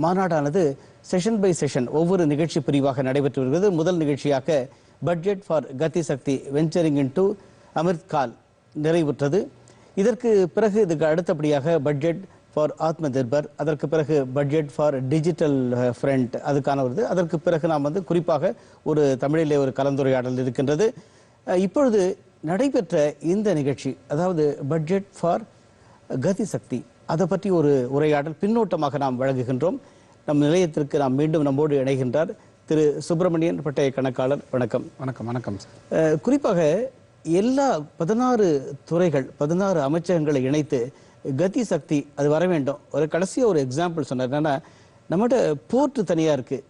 மாநாடானது session by session ஒவ்வொரு நிகழ்ச்சி பிரிவாக நடைபெற்று வருகிறது. முதல் நிகழ்ச்சியாக பட்ஜெட் ஃபார் கதி சக்தி வெஞ்சரிங் இன்டு அமிர்த் கால் நிறைவுற்றது. இதற்கு பிறகு இதுக்கு அடுத்தபடியாக பட்ஜெட் ஃபார் ஆத்ம நிர்பர், அதற்கு பிறகு பட்ஜெட் ஃபார் டிஜிட்டல் ஃப்ரண்ட் அதுக்கான வருது. அதற்கு பிறகு நாம் குறிப்பாக ஒரு தமிழிலே ஒரு கலந்துரையாடல் இருக்கின்றது. இப்பொழுது நடைபெற்ற இந்த நிகழ்ச்சி, அதாவது பட்ஜெட் ஃபார் கதி சக்தி, அதை பற்றி ஒரு உரையாடல் பின்னோட்டமாக நாம் வழங்குகின்றோம். நம் நிலையத்திற்கு நாம் மீண்டும் நம்மோடு இணைகின்றார் திரு சுப்பிரமணியன், பட்டய கணக்காளர். வணக்கம். வணக்கம். வணக்கம். குறிப்பாக எல்லா 16 துறைகள் 16 அமைச்சகங்களை இணைத்து கதி சக்தி அது வர வேண்டும். ஒரு கடைசியாக ஒரு எக்ஸாம்பிள் சொன்னார். என்னன்னா, நம்மகிட்ட போர்ட்டு தனியாக இருக்குது,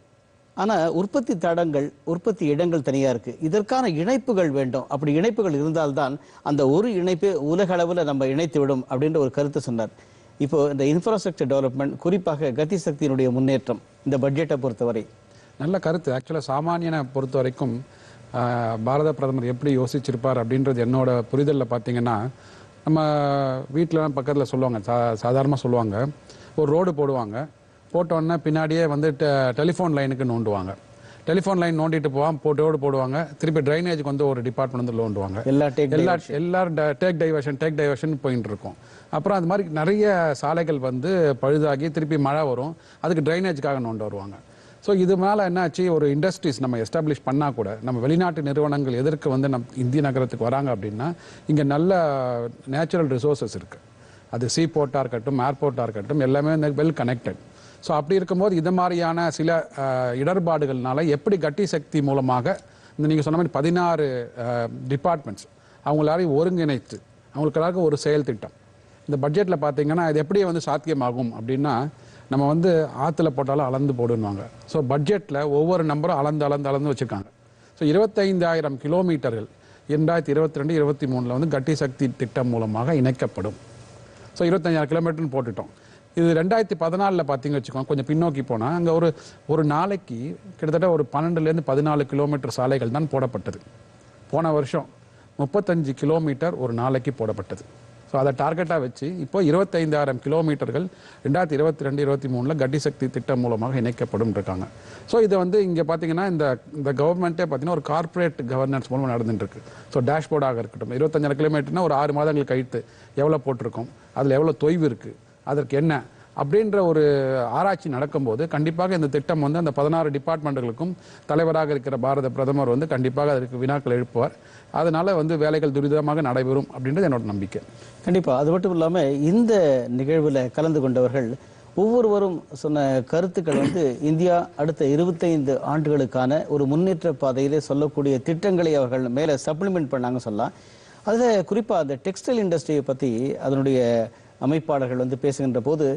ஆனால் உற்பத்தி தடங்கள் உற்பத்தி இடங்கள் தனியாக இருக்குது. இதற்கான இணைப்புகள் வேண்டும். அப்படி இணைப்புகள் இருந்தால்தான் அந்த ஒரு இணைப்பு உலக அளவில் நம்ம இணைத்து விடும் அப்படின்ற ஒரு கருத்து சொன்னார். இப்போ இந்த இன்ஃப்ராஸ்ட்ரக்சர் டெவலப்மெண்ட், குறிப்பாக கதி சக்தியினுடைய முன்னேற்றம் இந்த பட்ஜெட்டை பொறுத்தவரை நல்ல கருத்து. ஆக்சுவலாக சாமானியனை பொறுத்த வரைக்கும் பாரத பிரதமர் எப்படி யோசிச்சிருப்பார் அப்படின்றது என்னோட புரிதலில் பார்த்தீங்கன்னா, நம்ம வீட்டில் பக்கத்தில் சொல்லுவாங்க, சாதாரணமாக சொல்லுவாங்க, ஒரு ரோடு போடுவாங்க, போட்டோன்னே பின்னாடியே டெலிஃபோன் லைனுக்கு நோண்டுவாங்க. டெலிஃபோன் லைன் நோண்டிட்டு போவாங்க, ரோடு போடுவாங்க, திருப்பி ட்ரைனேஜுக்கு ஒரு டிபார்ட்மெண்ட் நோண்டுவாங்க. எல்லாரும் டேக் டைவர்ஷன் போயிட்டு இருக்கும். அப்புறம் அது மாதிரி நிறைய சாலைகள் பழுதாகி திருப்பி மழை வரும், அதுக்கு ட்ரைனேஜுக்காக நோண்ட வருவாங்க. ஸோ இது மேலே என்னாச்சு, ஒரு இண்டஸ்ட்ரீஸ் நம்ம எஸ்டாப்ளிஷ் பண்ணால் கூட நம்ம வெளிநாட்டு நிறுவனங்கள் எதற்கு நம்ம இந்திய நகரத்துக்கு வராங்க அப்படின்னா, இங்கே நல்ல நேச்சுரல் ரிசோர்ஸஸ் இருக்குது. அது சீ போர்ட்டாக இருக்கட்டும், ஏர்போர்ட்டாக இருக்கட்டும், எல்லாமே வெல் கனெக்டட். ஸோ அப்படி இருக்கும்போது இது மாதிரியான சில இடர்பாடுகள்னால எப்படி கட்டி சக்தி மூலமாக நீங்கள் சொன்ன மாதிரி 16 டிபார்ட்மெண்ட்ஸ் அவங்களாரையும் ஒருங்கிணைத்து அவங்களுக்கு எல்லாருக்கும் ஒரு செயல் திட்டம் இந்த பட்ஜெட்டில் பார்த்தீங்கன்னா, இது எப்படி சாத்தியமாகும் அப்படின்னா, நம்ம ஆற்றுல போட்டாலும் அளந்து போடுவாங்க. ஸோ பட்ஜெட்டில் ஒவ்வொரு நம்பரும் அளந்து வச்சுருக்காங்க. ஸோ 25,000 கிலோமீட்டர்கள் 2022-23 கட்டி சக்தி திட்டம் மூலமாக இணைக்கப்படும். ஸோ 25,000 கிலோமீட்டர்னு போட்டுட்டோம். இது 2014 பார்த்தீங்க வச்சுக்கோங்க, கொஞ்சம் பின்னோக்கி போனால் அங்கே ஒரு நாளைக்கு கிட்டத்தட்ட ஒரு 12லேருந்து 14 கிலோமீட்டர் சாலைகள் தான் போடப்பட்டது. போன வருஷம் 35 கிலோமீட்டர் ஒரு நாளைக்கு போடப்பட்டது. ஸோ அதை டார்கெட்டாக வச்சு இப்போ 25,000 கிலோமீட்டர்கள் 2022-23 கட்டி சக்தி திட்டம் மூலமாக இணைக்கப்படும் இருக்காங்க. ஸோ இதை இங்கே பார்த்தீங்கன்னா இந்த கவர்மெண்ட்டே பார்த்தீங்கன்னா ஒரு கார்பரேட் கவர்னன்ஸ் மூலமாக நடந்துட்டுருக்கு. ஸோ டேஷ்போர்டாக இருக்கட்டும், 25,000 கிலோமீட்டர்னா ஒரு 6 மாதங்கள் கழித்து எவ்வளோ போட்டிருக்கோம், அதில் எவ்வளோ தொய்வு இருக்குது, அதற்கு என்ன அப்படின்ற ஒரு ஆராய்ச்சி நடக்கும்போது கண்டிப்பாக இந்த திட்டம் அந்த 16 டிபார்ட்மெண்ட்டுகளுக்கும் தலைவராக இருக்கிற பாரத பிரதமர் கண்டிப்பாக அதற்கு வினாக்கள் எழுப்புவார். அதனால வேலைகள் துரிதமாக நடைபெறும் அப்படின்றது என்னோட நம்பிக்கை. கண்டிப்பாக. அது மட்டும் இல்லாமல் இந்த நிகழ்வில் கலந்து கொண்டவர்கள் ஒவ்வொருவரும் சொன்ன கருத்துக்கள் இந்தியா அடுத்த 25 ஆண்டுகளுக்கான ஒரு முன்னேற்ற பாதையிலே சொல்லக்கூடிய திட்டங்களை அவர்கள் மேலே சப்ளிமெண்ட் பண்ணாங்க சொல்லலாம். அதில் குறிப்பாக அந்த டெக்ஸ்டைல் இண்டஸ்ட்ரியை பற்றி அதனுடைய அமைப்பாளர்கள் பேசுகின்ற போது,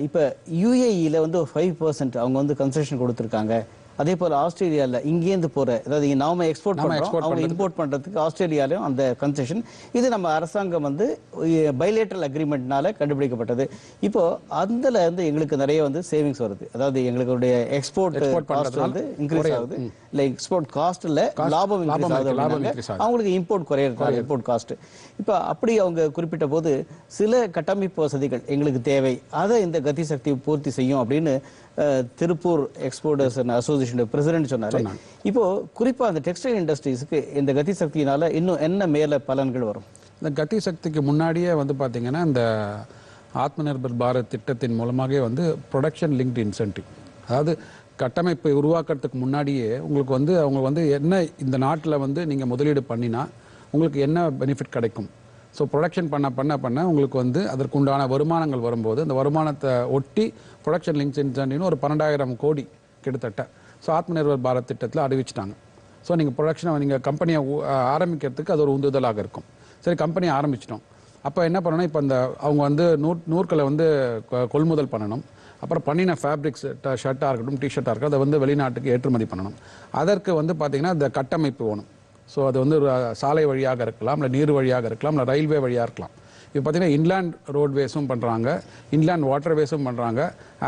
இப்போ யுஏஇயில் 5% அவங்க கன்செஷன் கொடுத்துருக்காங்க. அதே போல் ஆஸ்திரேலியாவில் இங்கேருந்து போகிற, அதாவது நாம எக்ஸ்போர்ட் பண்ணுறோம், அவங்க இம்போர்ட் பண்ணுறதுக்கு ஆஸ்திரேலியாலையும் அந்த கன்செஷன், இது நம்ம அரசாங்கம் பைலேட்டரல் அக்ரிமெண்ட்னால கண்டுபிடிக்கப்பட்டது. இப்போ அதில் எங்களுக்கு நிறைய சேவிங்ஸ் வருது. அதாவது எங்களுடைய எக்ஸ்போர்ட் காஸ்ட் இன்க்ரீஸ் ஆகுது, இல்லை எக்ஸ்போர்ட் காஸ்ட்டில் லாபம் இன்க்ரீஸ் ஆகுது, அவங்களுக்கு இம்போர்ட் குறையிறது இம்போர்ட் காஸ்ட். இப்போ அப்படி அவங்க குறிப்பிட்ட போது சில கட்டமைப்பு வசதிகள் எங்களுக்கு தேவை, அதை இந்த கதி சக்தி பூர்த்தி செய்யும் அப்படின்னு திருப்பூர் எக்ஸ்போர்ட்டர்ஸ் அசோசியேஷன் பிரசிடென்ட் சொன்னாரு. இப்போ குறிப்பா அந்த டெக்ஸ்டைல் இண்டஸ்ட்ரீஸ்க்கு இந்த கதி சக்தியினால இன்னும் என்ன மேல பலன்கள் வரும்? இந்த கதி சக்திக்கு முன்னாடியே பாத்தீங்கன்னா, இந்த ஆத்ம நிர்பர் பாரத் திட்டத்தின் மூலமாக ப்ரொடக்ஷன் லிங்க்டு இன்சென்டிவ், அதாவது கட்டமைப்பை உருவாக்குறதுக்கு முன்னாடியே உங்களுக்கு அவங்க என்ன இந்த நாட்டில் நீங்கள் முதலீடு பண்ணினா உங்களுக்கு என்ன பெனிஃபிட் கிடைக்கும். ஸோ ப்ரொடக்ஷன் பண்ண உங்களுக்கு அதற்குண்டான வருமானங்கள் வரும்போது அந்த வருமானத்தை ஒட்டி ப்ரொடக்ஷன் லிங்க்ஸ் இன்சென்டிவ்னு ஒரு 12,000 கோடி கிட்டத்தட்ட ஸோ ஆத்ம நிர்பர் பாரத் திட்டத்தில் அறிவிச்சிட்டாங்க. ஸோ நீங்கள் ப்ரொடக்ஷனை நீங்கள் கம்பெனியை ஆரம்பிக்கிறதுக்கு அது ஒரு உந்துதலாக இருக்கும். சரி, கம்பெனியை ஆரம்பிச்சிட்டோம், அப்போ என்ன பண்ணணும், இப்போ அவங்க நூற்களை கொள்முதல் பண்ணணும். அப்புறம் பண்ணின ஃபேப்ரிக்ஸ், ஷர்ட்டாக இருக்கட்டும், டிஷர்ட்டாக இருக்கட்டும், அதை வெளிநாட்டுக்கு ஏற்றுமதி பண்ணணும். அதற்கு பார்த்தீங்கன்னா இந்த கட்டமைப்பு வேணும். ஸோ அது சாலை வழியாக இருக்கலாம், இல்லை நீர் வழியாக இருக்கலாம், இல்லை ரயில்வே வழியாக இருக்கலாம். இப்போ பார்த்தீங்கன்னா இன்லேண்ட் ரோட்வேஸும் பண்ணுறாங்க, இன்லேண்ட் வாட்டர்வேஸும் பண்ணுறாங்க,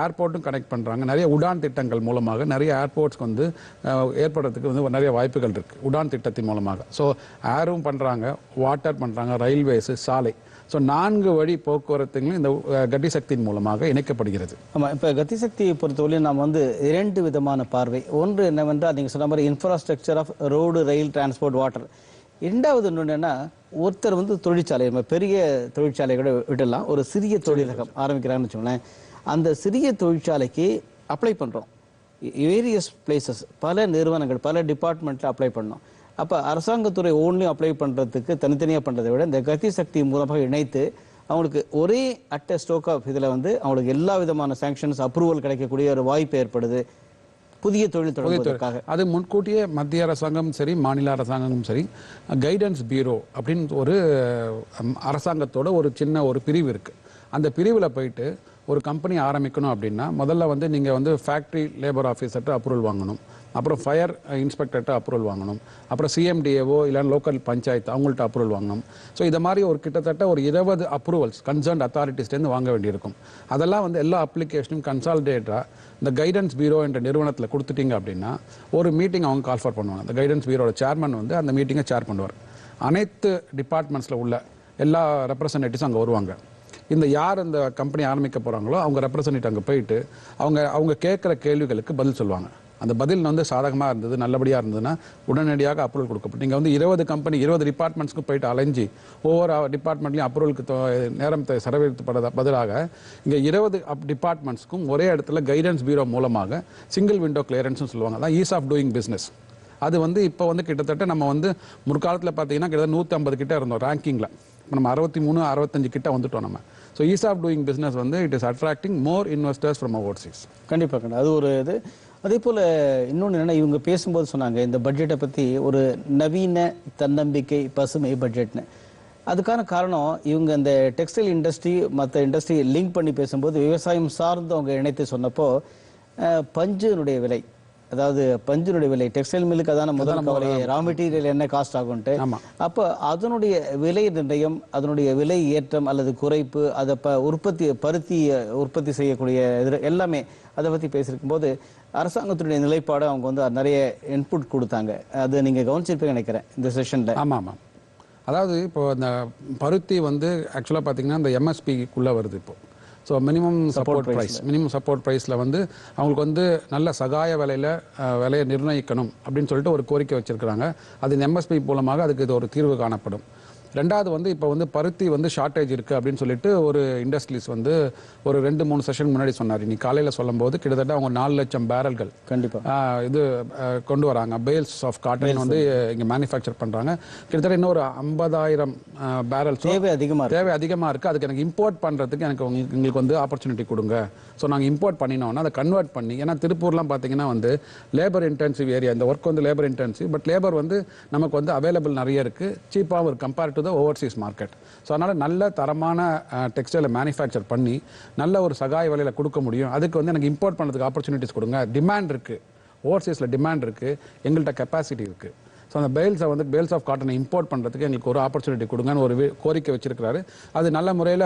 ஏர்போர்ட்டும் கனெக்ட் பண்ணுறாங்க. நிறைய உடான் திட்டங்கள் மூலமாக நிறைய ஏர்போர்ட்ஸ்க்கு ஏற்படுறதுக்கு நிறைய வாய்ப்புகள் இருக்குது உடான் திட்டத்தின் மூலமாக. ஸோ ஏரும் பண்ணுறாங்க, வாட்டர் பண்ணுறாங்க, ரயில்வேஸு, சாலை. ஸோ 4 வழி போக்குவரத்துகளும் இந்த கட்டி சக்தியின் மூலமாக இணைக்கப்படுகிறது. ஆமாம், இப்போ கத்தி சக்தியை பொறுத்தவரையும் நாம் வந்து 2 விதமான பார்வை. ஒன்று என்னவென்றால் நீங்கள் சொன்ன மாதிரி இன்ஃப்ராஸ்ட்ரக்சர் ஆஃப் ரோடு, ரயில், டிரான்ஸ்போர்ட், வாட்டர். இரண்டாவது இன்னொன்று என்னன்னா, ஒருத்தர் வந்து தொழிற்சாலை, நம்ம பெரிய தொழிற்சாலை கூட விடலாம், ஒரு சிறிய தொழிலகம் ஆரம்பிக்கிறாங்கன்னு வச்சுக்கோங்களேன். அந்த சிறிய தொழிற்சாலைக்கு அப்ளை பண்ணுறோம். வேரியஸ் பிளேசஸ், பல நிறுவனங்கள், பல டிபார்ட்மெண்ட்டில் அப்ளை பண்ணோம். அப்போ அரசாங்கத்துறை ஓன்லையும் அப்ளை பண்ணுறதுக்கு தனித்தனியாக பண்ணுறதை விட இந்த கத்தி சக்தி மூலமாக இணைத்து அவங்களுக்கு ஒரே அட்ட ஸ்டோக் ஆஃப் இதில் வந்து அவங்களுக்கு எல்லா விதமான சாங்ஷன்ஸ், அப்ரூவல் கிடைக்கக்கூடிய ஒரு வாய்ப்பு ஏற்படுது புதிய தொழில் தொடங்குவதற்காக. அது முன்கூட்டியே மத்திய அரசாங்கம் சரி, மாநில அரசாங்கமும் சரி, கைடன்ஸ் பியூரோ அப்படின்னு ஒரு அரசாங்கத்தோட ஒரு சின்ன ஒரு பிரிவு இருக்கு. அந்த பிரிவில் போயிட்டு ஒரு கம்பெனி ஆரம்பிக்கணும் அப்படின்னா முதல்ல வந்து நீங்கள் வந்து ஃபேக்ட்ரி லேபர் ஆஃபீஸர்கிட்ட அப்ரூவல் வாங்கணும், அப்புறம் ஃபயர் இன்ஸ்பெக்டர்கிட்ட அப்ரூவல் வாங்கணும், அப்புறம் சிஎம்டிஏவோ இல்லை லோக்கல் பஞ்சாயத்து அவங்கள்ட்ட அப்ரூவல் வாங்கணும். ஸோ இதை மாதிரி ஒரு கிட்டத்தட்ட ஒரு 20 அப்ரூவல்ஸ் கன்சர்ன்ட் அத்தாரிட்டிஸ்லேருந்து வாங்க வேண்டியிருக்கும். அதெல்லாம் வந்து எல்லா அப்ளிகேஷனும் கன்சாலிடேட்டாக இந்த கைடன்ஸ் பியூரோ என்ற நிறுவனத்தில் கொடுத்துட்டீங்க அப்படின்னா ஒரு மீட்டிங் அவங்க கால் ஃபார் பண்ணுவாங்க. அந்த கைடன்ஸ் பியூரோட சேர்மன் வந்து அந்த மீட்டிங்கை சேர் பண்ணுவார். அனைத்து டிபார்ட்மெண்ட்ஸில் உள்ள எல்லா ரெப்ரசன்டேட்டிவ்ஸும் அங்கே வருவாங்க. இந்த யார் இந்த கம்பெனி ஆரம்பிக்க போகிறாங்களோ அவங்க ரெப்ரசன்டேட்டிவ் அங்கே போயிட்டு அவங்க கேட்குற கேள்விகளுக்கு பதில் சொல்லுவாங்க. அந்த பதில் வந்து சாதகமாக இருந்தது, நல்லபடியாக இருந்ததுன்னா உடனடியாக அப்ரூவல் கொடுக்கப்படும். நீங்கள் வந்து 20 கம்பெனி 20 டிபார்ட்மெண்ட்ஸ்க்கு போயிட்டு அலைஞ்சி ஒவ்வொரு டிபார்ட்மெண்ட்லையும் அப்ரூவலுக்கு நேரத்தை செலவழிப்பத பதிலாக இங்கே 20 டிபார்ட்மெண்ட்ஸ்க்கும் ஒரே இடத்துல கைடன்ஸ் பியூரோ மூலமாக சிங்கிள் விண்டோ கிளியரன்ஸ்னு சொல்லுவாங்க. அதான் ஈஸ் ஆஃப் டூயிங் பிஸ்னஸ். அது வந்து இப்போ வந்து கிட்டத்தட்ட நம்ம வந்து முற்காலத்தில் பார்த்தீங்கன்னா கிட்டத்தட்ட 150 கிட்ட இருந்தோம் ரேங்கிங்கில். இப்போ நம்ம 63 65 கிட்ட வந்துட்டோம் நம்ம. So ease of doing business வந்து it is attracting more investors from overseas. கண்டிப்பாக அது ஒரு இது. அதே போல் இன்னொன்று என்னென்னா, இவங்க பேசும்போது சொன்னாங்க இந்த பட்ஜெட்டை பற்றி ஒரு நவீன தன்னம்பிக்கை பசுமை பட்ஜெட்னு. அதுக்கான காரணம் இவங்க இந்த டெக்ஸ்டைல் இண்டஸ்ட்ரி மற்ற இண்டஸ்ட்ரி லிங்க் பண்ணி பேசும்போது விவசாயம் சார்ந்து அவங்க இணைத்து சொன்னப்போ பஞ்சினுடைய விலை, அதாவது பஞ்சினுடைய விலை, டெக்ஸ்டைல் மில்லுக்கு அதான முதல் கவலை, ரா மெட்டீரியல் என்ன காஸ்ட் ஆகும்ட்டு. அப்போ அதனுடைய விலை நிர்ணயம், அதனுடைய விலை ஏற்றம் அல்லது குறைப்பு, அதை பருத்தி உற்பத்தி செய்யக்கூடிய எல்லாமே அதை பற்றி பேசியிருக்கும் போது அரசாங்கத்தினுடைய நிலைப்பாடு அவங்க வந்து நிறைய இன்புட் கொடுத்தாங்க. அது நீங்கள் கவனிச்சிருப்பீங்க நினைக்கிறேன் இந்த செஷனில். ஆமாம். அதாவது இப்போ இந்த பருத்தி வந்து ஆக்சுவலாக பார்த்தீங்கன்னா இந்த எம்எஸ்பிக்குள்ளே வருது இப்போ. ஸோ மினிமம் சப்போர்ட் ப்ரைஸில் வந்து அவங்களுக்கு வந்து நல்ல சகாய விலையை நிர்ணயிக்கணும் அப்படின்னு சொல்லிட்டு ஒரு கோரிக்கை வச்சிருக்கிறாங்க. அது இந்த எம்எஸ்பி மூலமாக அதுக்கு இது ஒரு தீர்வு காணப்படும். ரெண்டாவது வந்து இப்போ வந்து பருத்தி வந்து ஷார்ட்டேஜ் இருக்குது அப்படின்னு சொல்லிட்டு ஒரு இண்டஸ்ட்ரீஸ் வந்து ஒரு 2-3 செஷன் முன்னாடி சொன்னார். இன்னைக்கு காலையில் சொல்லும்போது கிட்டத்தட்ட அவங்க 4 லட்சம் பேரல்கள் கண்டிப்பாக இது கொண்டு வராங்க. பேல்ஸ் ஆஃப் காட்டன் வந்து இங்கே மேனுஃபேக்சர் பண்ணுறாங்க. கிட்டத்தட்ட இன்னொரு 50,000 பேரல்ஸ் தேவை அதிகமாக இருக்குது. அதுக்கு எனக்கு இம்போர்ட் பண்ணுறதுக்கு எங்களுக்கு வந்து ஆப்பர்ச்சுனிட்டி கொடுங்க. ஸோ நாங்கள் இம்போர்ட் பண்ணினோன்னா அதை கன்வெர்ட் பண்ணி, ஏன்னா திருப்பூர்லாம் பார்த்தீங்கன்னா வந்து லேபர் இன்டென்சிவ் ஏரியா, இந்த ஒர்க் வந்து லேபர் இன்டென்சிவ், பட் லேபர் வந்து நமக்கு வந்து அவைலபிள் நிறைய இருக்குது, சீப்பாகவும் இருக்குது compared to the Overseas market. So அதனால் நல்ல தரமான டெக்ஸ்டைலை மேனுஃபேக்சர் பண்ணி நல்ல ஒரு சகாய விலையில் கொடுக்க முடியும். அதுக்கு வந்து எனக்கு இம்போர்ட் பண்ணுறதுக்கு ஆப்பர்ச்சுனிட்டிஸ் கொடுங்க. டிமாண்ட் இருக்குது, ஓவர்சீஸில் டிமாண்ட் இருக்குது, எங்கள்கிட்ட கெப்பாசிட்டி இருக்குது. ஸோ அந்த பேல்ஸ் ஆஃப் காட்டனை இம்போர்ட் பண்ணுறதுக்கு எங்களுக்கு ஒரு ஆப்பர்ச்சுனிட்டி கொடுங்கன்னு ஒரு கோரிக்கை வச்சிருக்கிறாரு. அது நல்ல முறையில்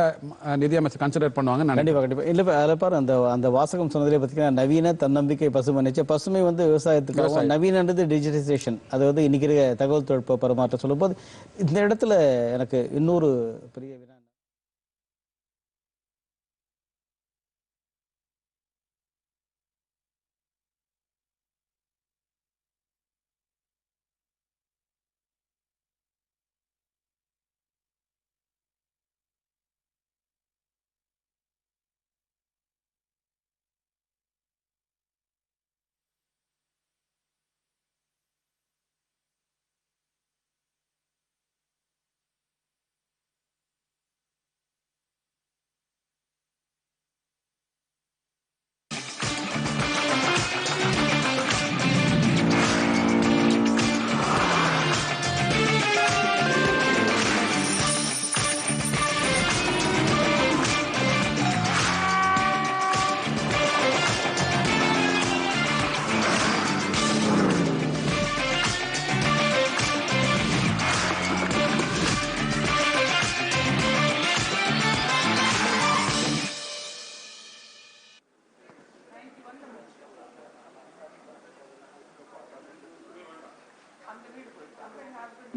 நிதியமைச்சர் கன்சிடர் பண்ணுவாங்க. கண்டிப்பாக இல்லை அதில் பாரு அந்த வாசகம் சொன்னதிலே பார்த்தீங்கன்னா நவீன தன்னம்பிக்கை பசுமை. பசுமை வந்து விவசாயத்துக்கு, நவீனன்றது டிஜிட்டலைசேஷன், அது வந்து இன்னைக்கு இருக்க தகவல் தொழில்நுட்ப பரிமாற்றம் சொல்லும்போது இந்த இடத்துல எனக்கு இன்னொரு பெரிய வினா.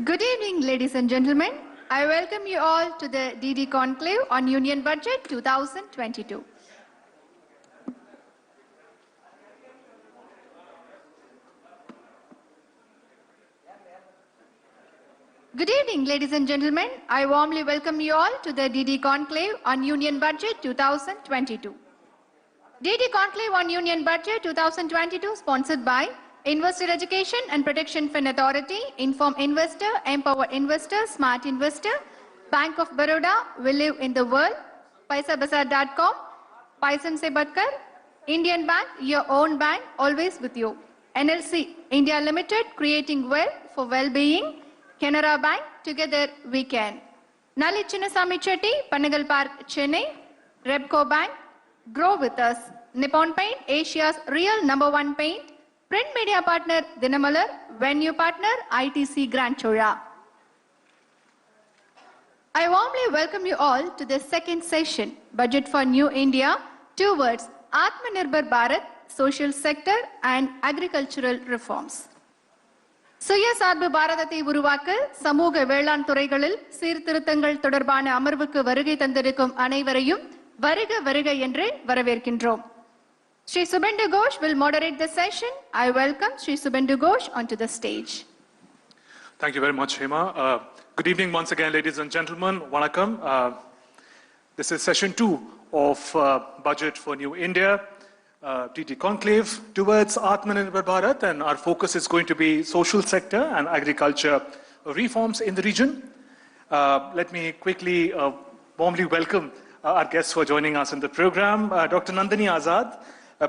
Good evening, ladies and gentlemen. I welcome you all to the DD Conclave on Union Budget 2022. Good evening, ladies and gentlemen. I warmly welcome you all to the DD Conclave on Union Budget 2022. DD Conclave on Union Budget 2022 sponsored by Investor Education and Protection Fund Authority, Inform Investor, Empower Investor, Smart Investor, Bank of Baroda, We Live in the World, PaisaBazaar.com, Paisan Se Badkar, Indian Bank, your own bank, always with you. NLC, India Limited, creating wealth for well-being. Canara Bank, together we can. Nali Chinnasamy Chetty, Panagal Park, Chennai. Repco Bank, grow with us. Nippon Paint, Asia's real #1 paint. Print media partner, Dinamalar. Venue partner, ITC Grand Chora. I warmly welcome you all to the second session, Budget for New India, towards Atmanirbhar Bharat, social sector and agricultural reforms. சுயசார்பு பாரதத்தை உருவாக்க சமூக வேளாண் துறைகளில் சீர்திருத்தங்கள் தொடர்பான அமர்வுக்கு வருகை தந்திருக்கும் அனைவரையும் வருக வருக என்று வரவேற்கின்றோம். Shri Subendu Ghosh will moderate the session. I welcome Shri Subendu Ghosh onto the stage. Thank you very much, Hema. Good evening once again, ladies and gentlemen. Vanakkam. This is session 2 of Budget for New India, DD Conclave towards Atmanirbhar Bharat, and our focus is going to be social sector and agriculture reforms in the region. Let me quickly warmly welcome our guests who are joining us in the program. Dr. Nandini Azad,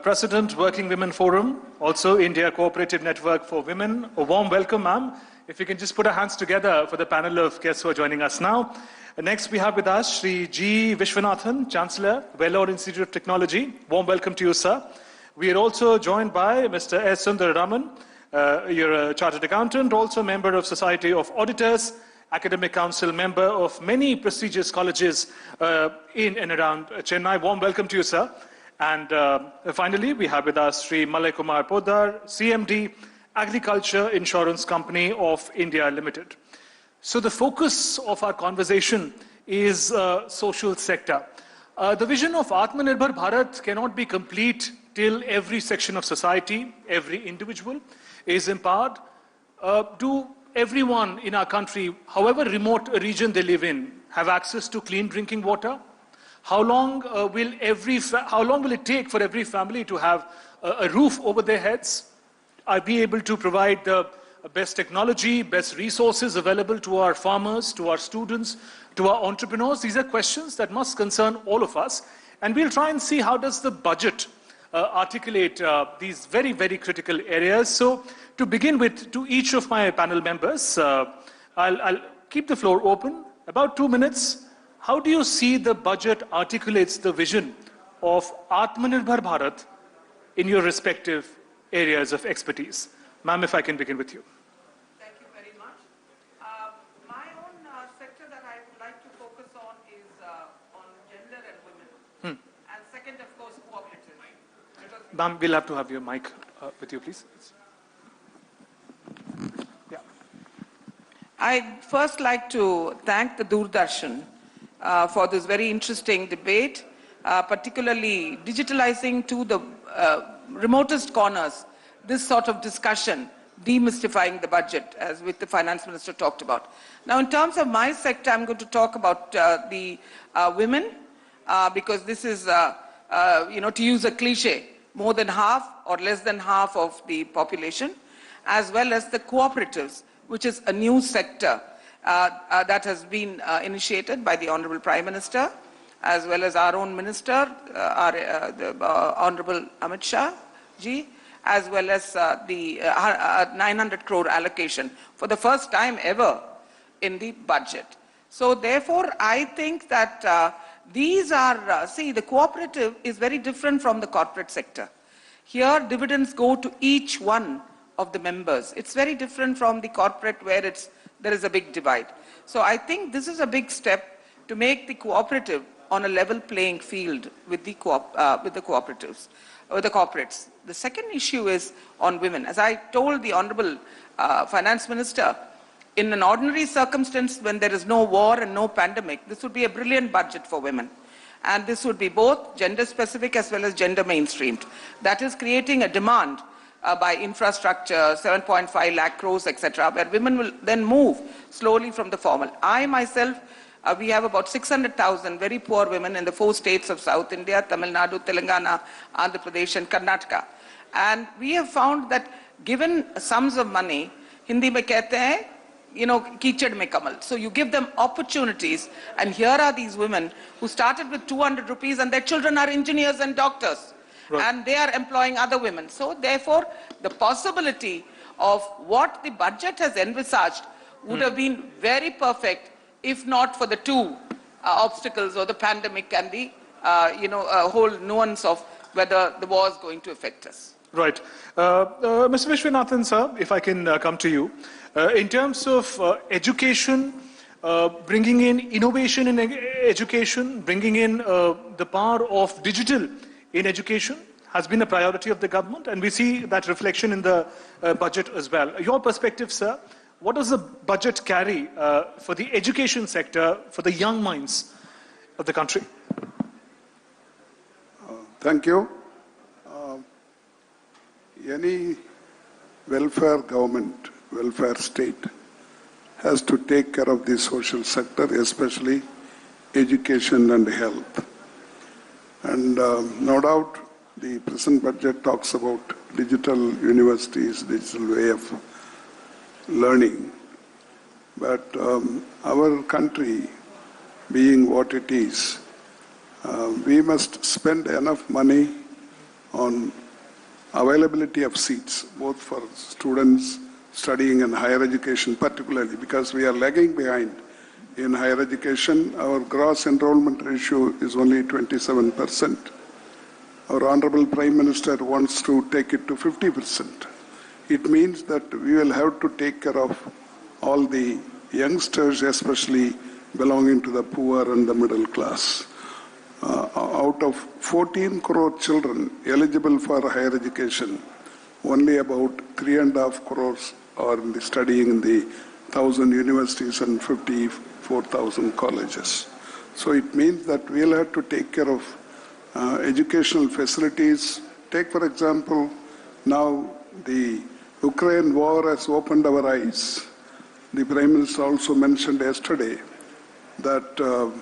President, Working Women Forum, also India Cooperative Network for Women. A warm welcome, ma'am. If you can just put our hands together for the panel of guests who are joining us now. Next, we have with us Sri G. Vishwanathan, Chancellor, Vellore Institute of Technology. Warm welcome to you, sir. We are also joined by Mr. S. Sundar Raman. You're a chartered accountant, also member of Society of Auditors, academic council member of many prestigious colleges in and around Chennai. Warm welcome to you, sir. And finally, we have with us Sri Malay Kumar Poddar, CMD, Agriculture Insurance Company of India Limited. So the focus of our conversation is social sector. The vision of Atmanirbhar Bharat cannot be complete till every section of society, every individual is empowered. Do everyone in our country, however remote a region they live in, have access to clean drinking water? How long will it take for every family to have a roof over their heads? Are we able to provide the best technology, best resources available to our farmers, to our students, to our entrepreneurs? These are questions that must concern all of us. And we'll try and see how does the budget articulate these very, very critical areas. So to begin with, to each of my panel members, I'll keep the floor open. About 2 minutes. How do you see the budget articulates the vision of Atmanirbhar Bharat in your respective areas of expertise? Ma'am, if I can begin with you. Thank you very much. My own sector that I would like to focus on is on gender and women. And second, of course, cooperatives. Ma'am, we'll have to have your mic with you, please. Yeah. I'd first like to thank the Doordarshan for this very interesting debate, particularly digitalizing to the remotest corners this sort of discussion, demystifying the budget, as with the finance minister talked about. Now, in terms of my sector, I'm going to talk about the women, because this is, to use a cliche, more than half or less than half of the population, as well as the cooperatives, which is a new sector that has been initiated by the Honorable Prime Minister, as well as our own Minister, the Honorable Amit Shah ji, as well as the 900 crore allocation for the first time ever in the budget. So therefore, I think that these are, the cooperative is very different from the corporate sector. Here, dividends go to each one of the members. It's very different from the corporate where there is a big divide. So I think this is a big step to make the cooperative on a level playing field with the cooperatives, or the corporates. The second issue is on women. As I told the Honorable Finance Minister, in an ordinary circumstance when there is no war and no pandemic, this would be a brilliant budget for women. And this would be both gender specific as well as gender mainstreamed. That is creating a demand by infrastructure, 7.5 lakh crores, etc., where women will then move slowly from the formal. I myself, we have about 600,000 very poor women in the 4 states of South India, Tamil Nadu, Telangana, Andhra Pradesh and Karnataka. And we have found that given sums of money, Hindi mein kehte hain, Kichad mein kamal. So you give them opportunities, and here are these women who started with 200 rupees and their children are engineers and doctors. Right. And they are employing other women. So therefore, the possibility of what the budget has envisaged would have been very perfect if not for the 2 obstacles, or the pandemic and the whole nuance of whether the war is going to affect us. Right. Mr. Vishwanathan, sir, if I can come to you. In terms of education, bringing in innovation in education, bringing in the power of digital in education has been a priority of the government, and we see that reflection in the budget as well. Your perspective, sir, what does the budget carry for the education sector, for the young minds of the country? Thank you. Any welfare government, welfare state has to take care of the social sector, especially education and health. And no doubt the present budget talks about digital universities, digital way of learning. But our country being what it is, we must spend enough money on availability of seats, both for students studying in higher education particularly, because we are lagging behind in higher education. Our gross enrollment ratio is only 27%. Our Honorable Prime Minister wants to take it to 50%. It means that we will have to take care of all the youngsters, especially belonging to the poor and the middle class. Out of 14 crore children eligible for higher education, only about 3.5 crores are studying in the 1,000 universities and 54,000 colleges. So it means that we'll have to take care of educational facilities. Take, for example, now the Ukraine war has opened our eyes. The Prime Minister also mentioned yesterday that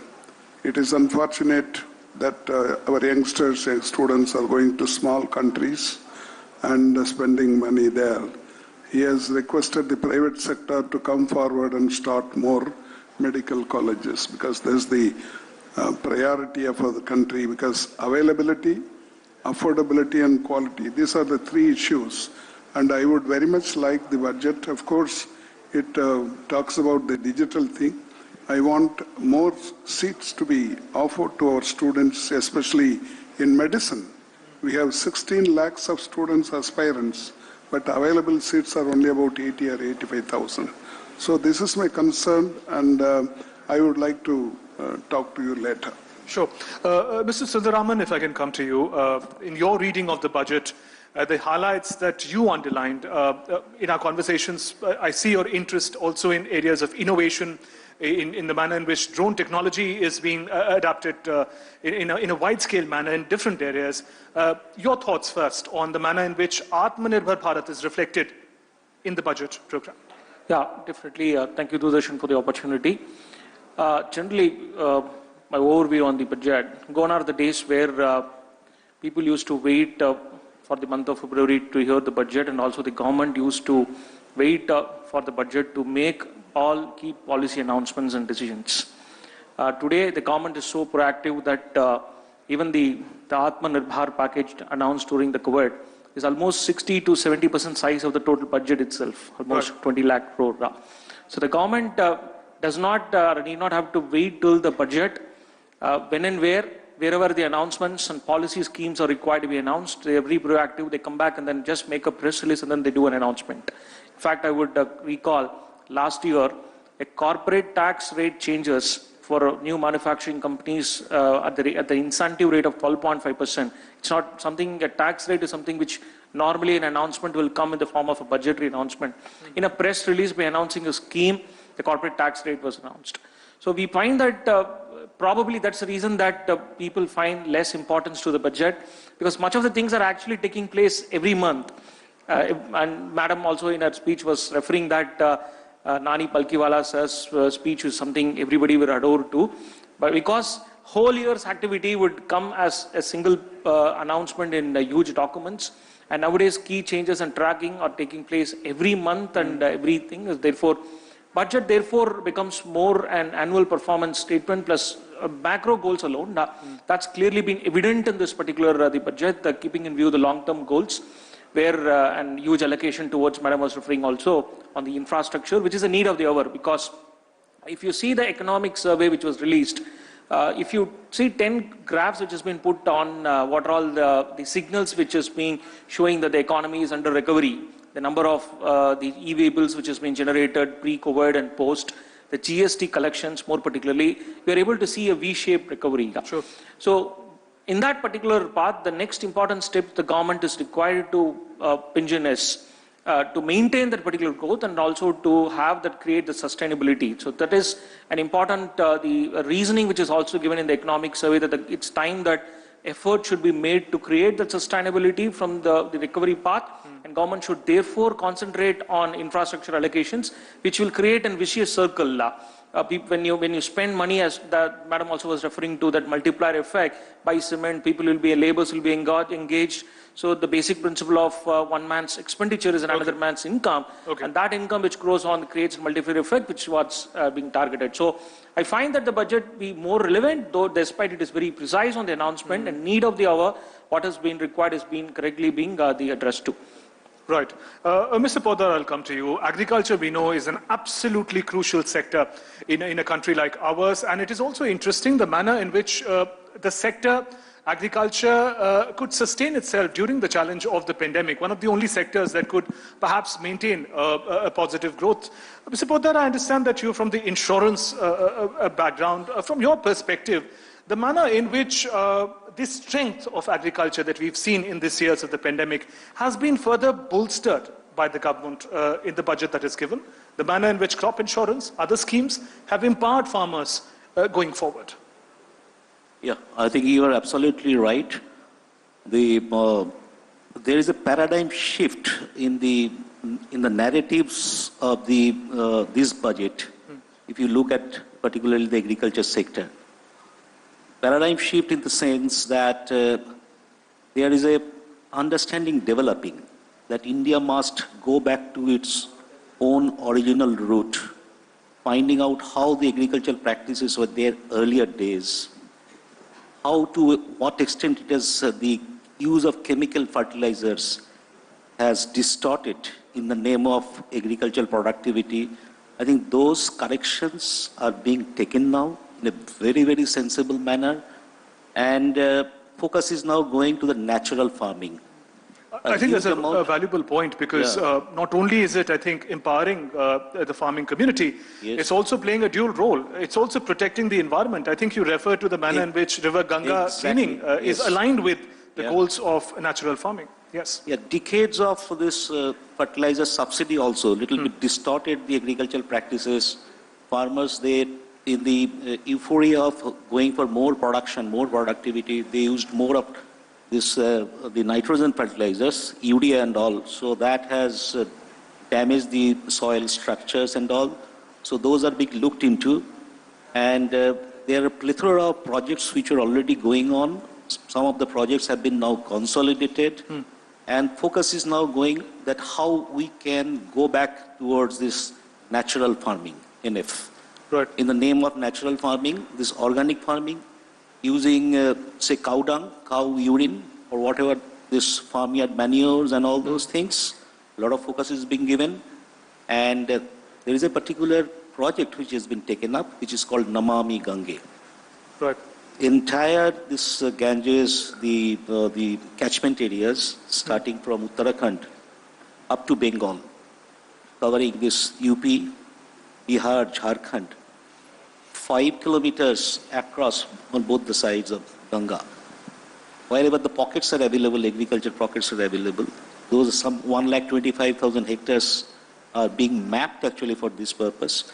it is unfortunate that our youngsters and students are going to small countries and spending money there. He has requested the private sector to come forward and start more medical colleges, because there's the priority of the country, because availability, affordability and quality, these are the 3 issues. And I would very much like the budget. Of course, it talks about the digital thing. I want more seats to be offered to our students, especially in medicine. We have 16 lakhs of students, aspirants, but available seats are only about 80 or 85,000. So this is my concern, and I would like to talk to you later. Sure. Mr. Sundararaman, if I can come to you. In your reading of the budget, the highlights that you underlined in our conversations, I see your interest also in areas of innovation, in the manner in which drone technology is being adapted in a wide-scale manner in different areas. Your thoughts first on the manner in which Atmanirbhar Bharat is reflected in the budget program. Yeah, definitely. Thank you, Doordarshan, for the opportunity. Generally, my overview on the budget, gone are the days where people used to wait for the month of February to hear the budget, and also the government used to wait for the budget to make all key policy announcements and decisions. Today, the government is so proactive that even the Atmanirbhar package announced during the COVID is almost 60 to 70% size of the total budget itself, almost right. 20 lakh crore. So the government does not need not have to wait till the budget. When and wherever the announcements and policy schemes are required to be announced, they are very proactive. They come back and then just make a press release and then they do an announcement. In fact, I would recall last year, a corporate tax rate changes for new manufacturing companies at the incentive rate of 12.5%. It's not something, a tax rate is something which normally an announcement will come in the form of a budgetary announcement. In a press release by announcing a scheme, the corporate tax rate was announced. So we find that probably that's the reason that people find less importance to the budget, because much of the things are actually taking place every month. And Madam also in her speech was referring that Nani Palkiwala's speech is something everybody will adore to. But because whole year's activity would come as a single announcement in huge documents, and nowadays key changes and tracking are taking place every month, and everything is therefore, budget therefore becomes more an annual performance statement plus macro goals alone. That's clearly been evident in this particular the budget, keeping in view the long-term goals, where and huge allocation towards, Madam was referring also on the infrastructure, which is a need of the hour. Because if you see the economic survey which was released, if you see 10 graphs which has been put on what are all the signals which is being showing that the economy is under recovery, the number of the e-vehicles which has been generated pre-COVID and post, the GST collections more particularly, we are able to see a V-shaped recovery. Sure. So in that particular path, the next important step the government is required to pingin is to maintain that particular growth and also to have that create the sustainability. So that is an important the reasoning which is also given in the economic survey, that it's time that effort should be made to create that sustainability from the recovery path, and government should therefore concentrate on infrastructure allocations, which will create an vicious circle. When you spend money, as that Madam also was referring to, that multiplier effect, by cement, people will be, laborers will be engaged. So the basic principle of one man's expenditure is another man's income, and that income which grows on creates a multiplier effect, which was being targeted. So I find that the budget be more relevant, though despite it is very precise on the announcement and need of the hour, what has been required is being correctly being the addressed to. Right. Mr. Poddar, I'll come to you. Agriculture, we know, is an absolutely crucial sector in a country like ours. And it is also interesting the manner in which the sector, agriculture, could sustain itself during the challenge of the pandemic. One of the only sectors that could perhaps maintain a positive growth. Mr. Poddar, I understand that you're from the insurance background. From your perspective, the manner in which this strength of agriculture that we've seen in this years of the pandemic has been further bolstered by the government in the budget that is given, the manner in which crop insurance, other schemes have empowered farmers going forward. Yeah, I think you are absolutely right. There is a paradigm shift in the narratives of this budget. If you look at particularly the agriculture sector, paradigm shift in the sense that there is a understanding developing that India must go back to its own original root, finding out how the agricultural practices were there earlier days, how to what extent it is the use of chemical fertilizers has distorted in the name of agricultural productivity. I think those corrections are being taken now in a very, very sensible manner, and focus is now going to the natural farming. I think that's a valuable point, because not only is it, I think, empowering the farming community, it's also playing a dual role. It's also protecting the environment. I think you refer to the manner in which River Ganga cleaning is aligned with the goals of natural farming. Yes. Yeah, decades of this fertilizer subsidy also little bit distorted the agricultural practices. Farmers, they, in the euphoria of going for more production, more productivity, they used more of this the nitrogen fertilizers, urea and all. So that has damaged the soil structures and all. So those are being looked into, and there are a plethora of projects which are already going on. Some of the projects have been now consolidated, and focus is now going that how we can go back towards this natural farming, NF. Right. In the name of natural farming, this organic farming, using, say, cow dung, cow urine, or whatever, this farmyard manures and all those things, a lot of focus is being given. And there is a particular project which has been taken up, which is called Namami Gange. Right. Entire this Ganges, the catchment areas, starting from Uttarakhand up to Bengal, covering this UP, Bihar, Jharkhand, 5 kilometers across on both the sides of Ganga. Wherever the pockets are available, agriculture pockets are available, those some 1,25,000 hectares are being mapped actually for this purpose,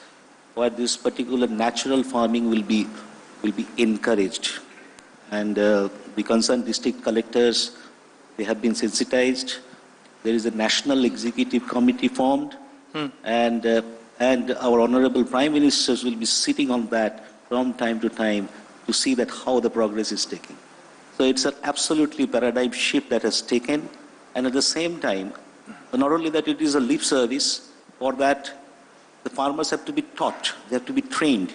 where this particular natural farming will be encouraged. And the concerned district collectors, they have been sensitized. There is a national executive committee formed, and our honorable prime ministers will be sitting on that from time to time to see that how the progress is taking. So it's an absolutely paradigm shift that has taken, and at the same time, not only that it is a lip service, for that the farmers have to be taught, they have to be trained.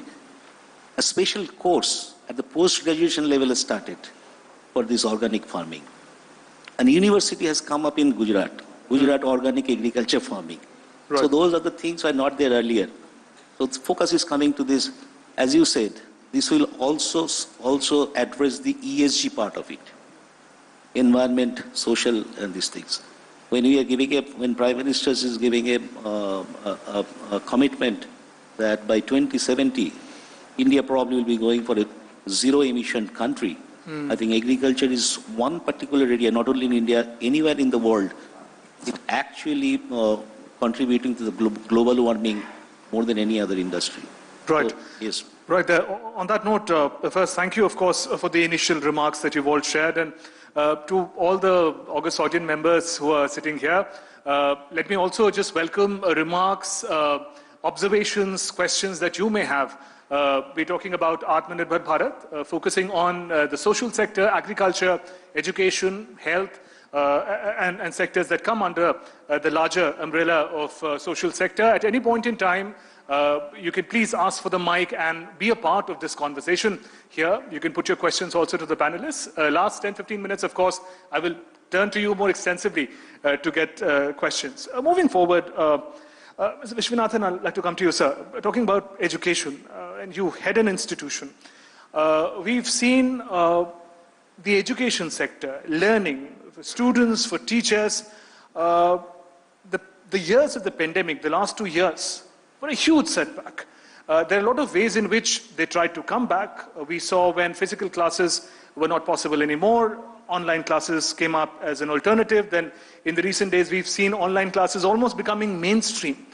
A special course at the post-graduation level has started for this organic farming. An university has come up in Gujarat, Organic Agriculture Farming. Right. So those are the things that were not there earlier. So the focus is coming to this. As you said, this will also address the ESG part of it. Environment, social, and these things. When Prime Minister is giving a commitment that by 2070, India probably will be going for a zero-emission country. I think agriculture is one particular area, not only in India, anywhere in the world, it actually contributing to the global warming more than any other industry. Right. So, yes. Right. On that note, first, thank you, of course, for the initial remarks that you've all shared. And to all the August audience members who are sitting here, let me also just welcome remarks, observations, questions that you may have. We're talking about Atmanirbhar Bharat, focusing on the social sector, agriculture, education, health, and sectors that come under the larger umbrella of social sector. At any point in time, you can please ask for the mic and be a part of this conversation here. You can put your questions also to the panelists. Last 10-15 minutes, of course, I will turn to you more extensively to get questions. Moving forward, Mr. Vishwanathan, I'd like to come to you, sir. Talking about education, and you head an institution. We've seen the education sector, learning, for students, for teachers, the years of the pandemic, the last 2 years, were a huge setback. There are a lot of ways in which they tried to come back. We saw when physical classes were not possible anymore, online classes came up as an alternative. Then in the recent days, we've seen online classes almost becoming mainstream.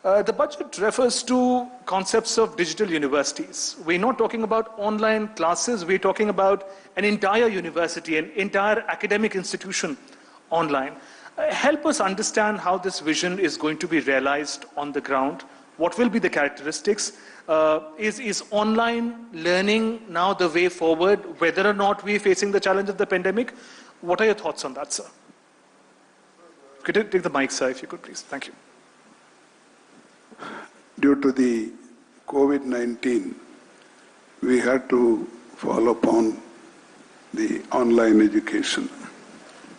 The budget refers to concepts of digital universities. We're not talking about online classes, we're talking about an entire university, an entire academic institution online. Help us understand how this vision is going to be realized on the ground. What will be the characteristics? Is online learning now the way forward, whether or not we're facing the challenge of the pandemic? What are your thoughts on that, sir? Could you take the mic, sir, if you could, please? Thank you. Due to the COVID-19, we had to fall upon the online education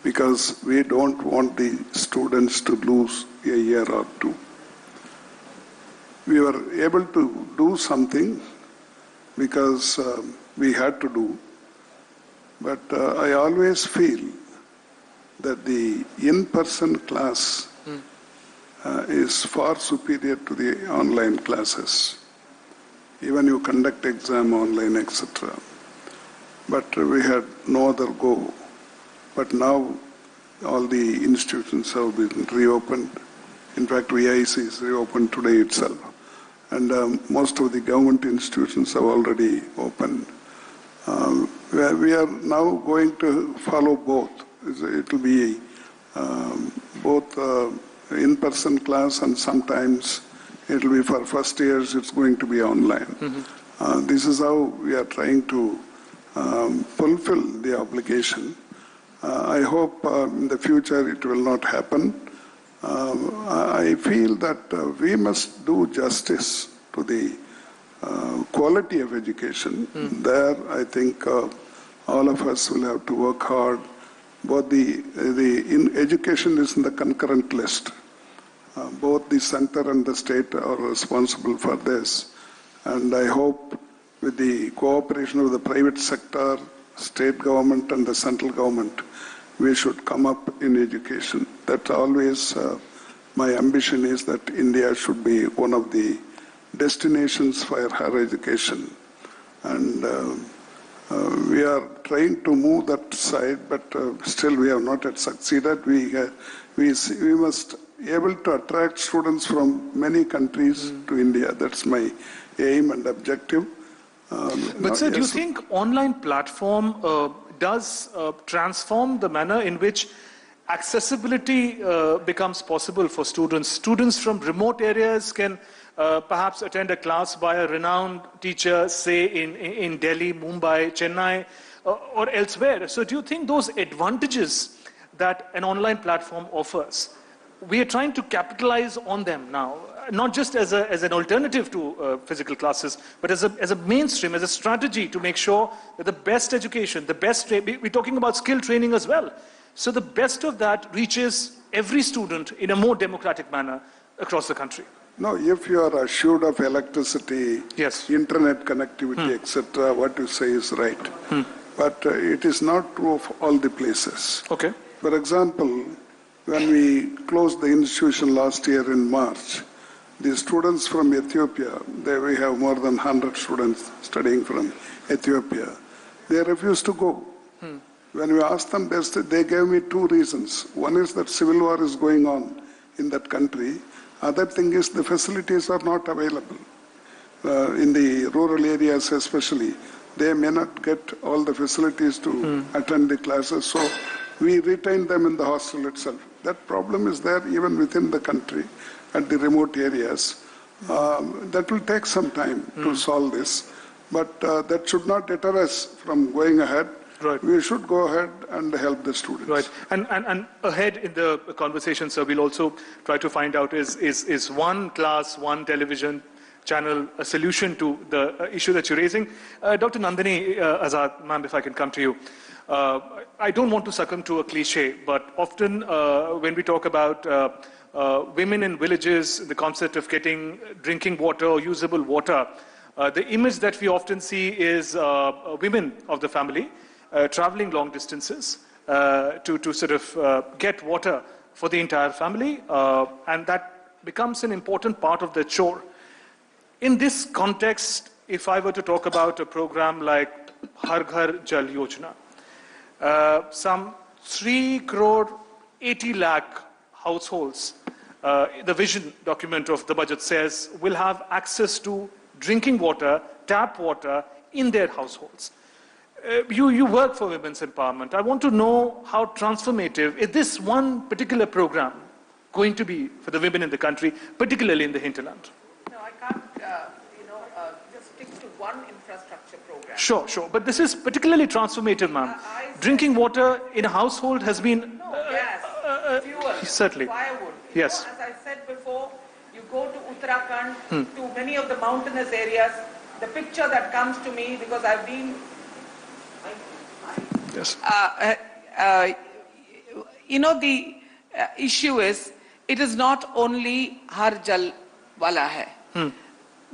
because we don't want the students to lose a year or two. We were able to do something because we had to do, but I always feel that the in-person class is far superior to the online classes. Even you conduct exam online, etc. But we had no other go. But now all the institutions have been reopened. In fact, VIC is reopened today itself. And most of the government institutions have already opened. We are now going to follow both. It will be both in-person class, and sometimes it will be for first years, it's going to be online. This is how we are trying to fulfill the obligation. I hope in the future it will not happen. I feel that we must do justice to the quality of education. There, I think all of us will have to work hard. Both in education is in the concurrent list. Both the center and the state are responsible for this. And I hope with the cooperation of the private sector, state government and the central government, we should come up in education. That's always my ambition is that India should be one of the destinations for her education. And we are trying to move that side, but still we have not yet succeeded. We must be able to attract students from many countries to India. That's my aim and objective. But sir, do you think online platform does transform the manner in which accessibility becomes possible for students? Students from remote areas can perhaps attend a class by a renowned teacher, say in Delhi, Mumbai, Chennai, or elsewhere. So do you think those advantages that an online platform offers, we are trying to capitalize on them now, not just as an alternative to physical classes, but as a mainstream, as a strategy to make sure that the best education, the best, we're talking about skill training as well. So the best of that reaches every student in a more democratic manner across the country. No, if you are assured of electricity, yes, internet connectivity, etc., what you say is right. But it is not true of all the places. Okay. For example, when we closed the institution last year in March, the students from Ethiopia, we have more than 100 students studying from Ethiopia, they refused to go. When we asked them, they gave me two reasons. One is that civil war is going on in that country. Other thing is the facilities are not available. In the rural areas especially, they may not get all the facilities to attend the classes, so we retain them in the hostel itself. That problem is there even within the country at the remote areas. That will take some time to solve this, but that should not deter us from going ahead. Right. We should go ahead and help the students. Right. And ahead in the conversation, sir, we'll also try to find out is one class, one television channel a solution to the issue that you're raising? Dr. Nandini Azad, ma'am, if I can come to you. I don't want to succumb to a cliche, but often when we talk about women in villages, the concept of getting drinking water or usable water, the image that we often see is women of the family traveling long distances to sort of get water for the entire family, and that becomes an important part of the chore. In this context, if I were to talk about a program like Har Ghar Jal Yojana, some 3 crore 80 lakh households, the vision document of the budget says, will have access to drinking water, tap water in their households. You work for women's empowerment. I want to know how transformative is this one particular program going to be for the women in the country, particularly in the hinterland? No, I can't, just stick to one infrastructure program. Sure. But this is particularly transformative, ma'am. Drinking water in a household has been... gas, fuel, certainly. firewood. Yes. As I said before, you go to Uttarakhand, to many of the mountainous areas, the picture that comes to me, because I've been... Yes. The issue is, it is not only Har Jal Wala hai.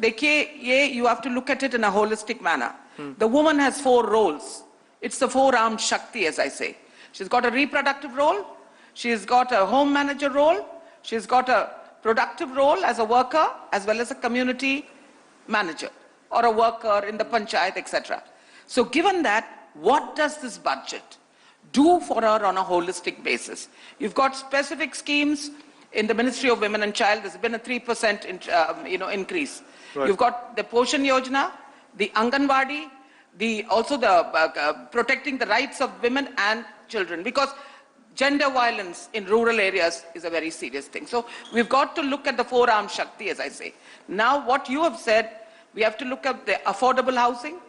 You have to look at it in a holistic manner. The woman has 4 roles. It's the 4-armed Shakti, as I say. She's got a reproductive role, she's got a home manager role, she's got a productive role as a worker, as well as a community manager, or a worker in the panchayat, etc. So given that, what does this budget do for her on a holistic basis? You've got specific schemes in the Ministry of Women and Child. There's been a 3% increase. Right. You've got the Poshan Yojana, the Anganwadi, also the protecting the rights of women and children, because gender violence in rural areas is a very serious thing. So we've got to look at the 4-armed Shakti, as I say. Now, what you have said, we have to look at the affordable housing.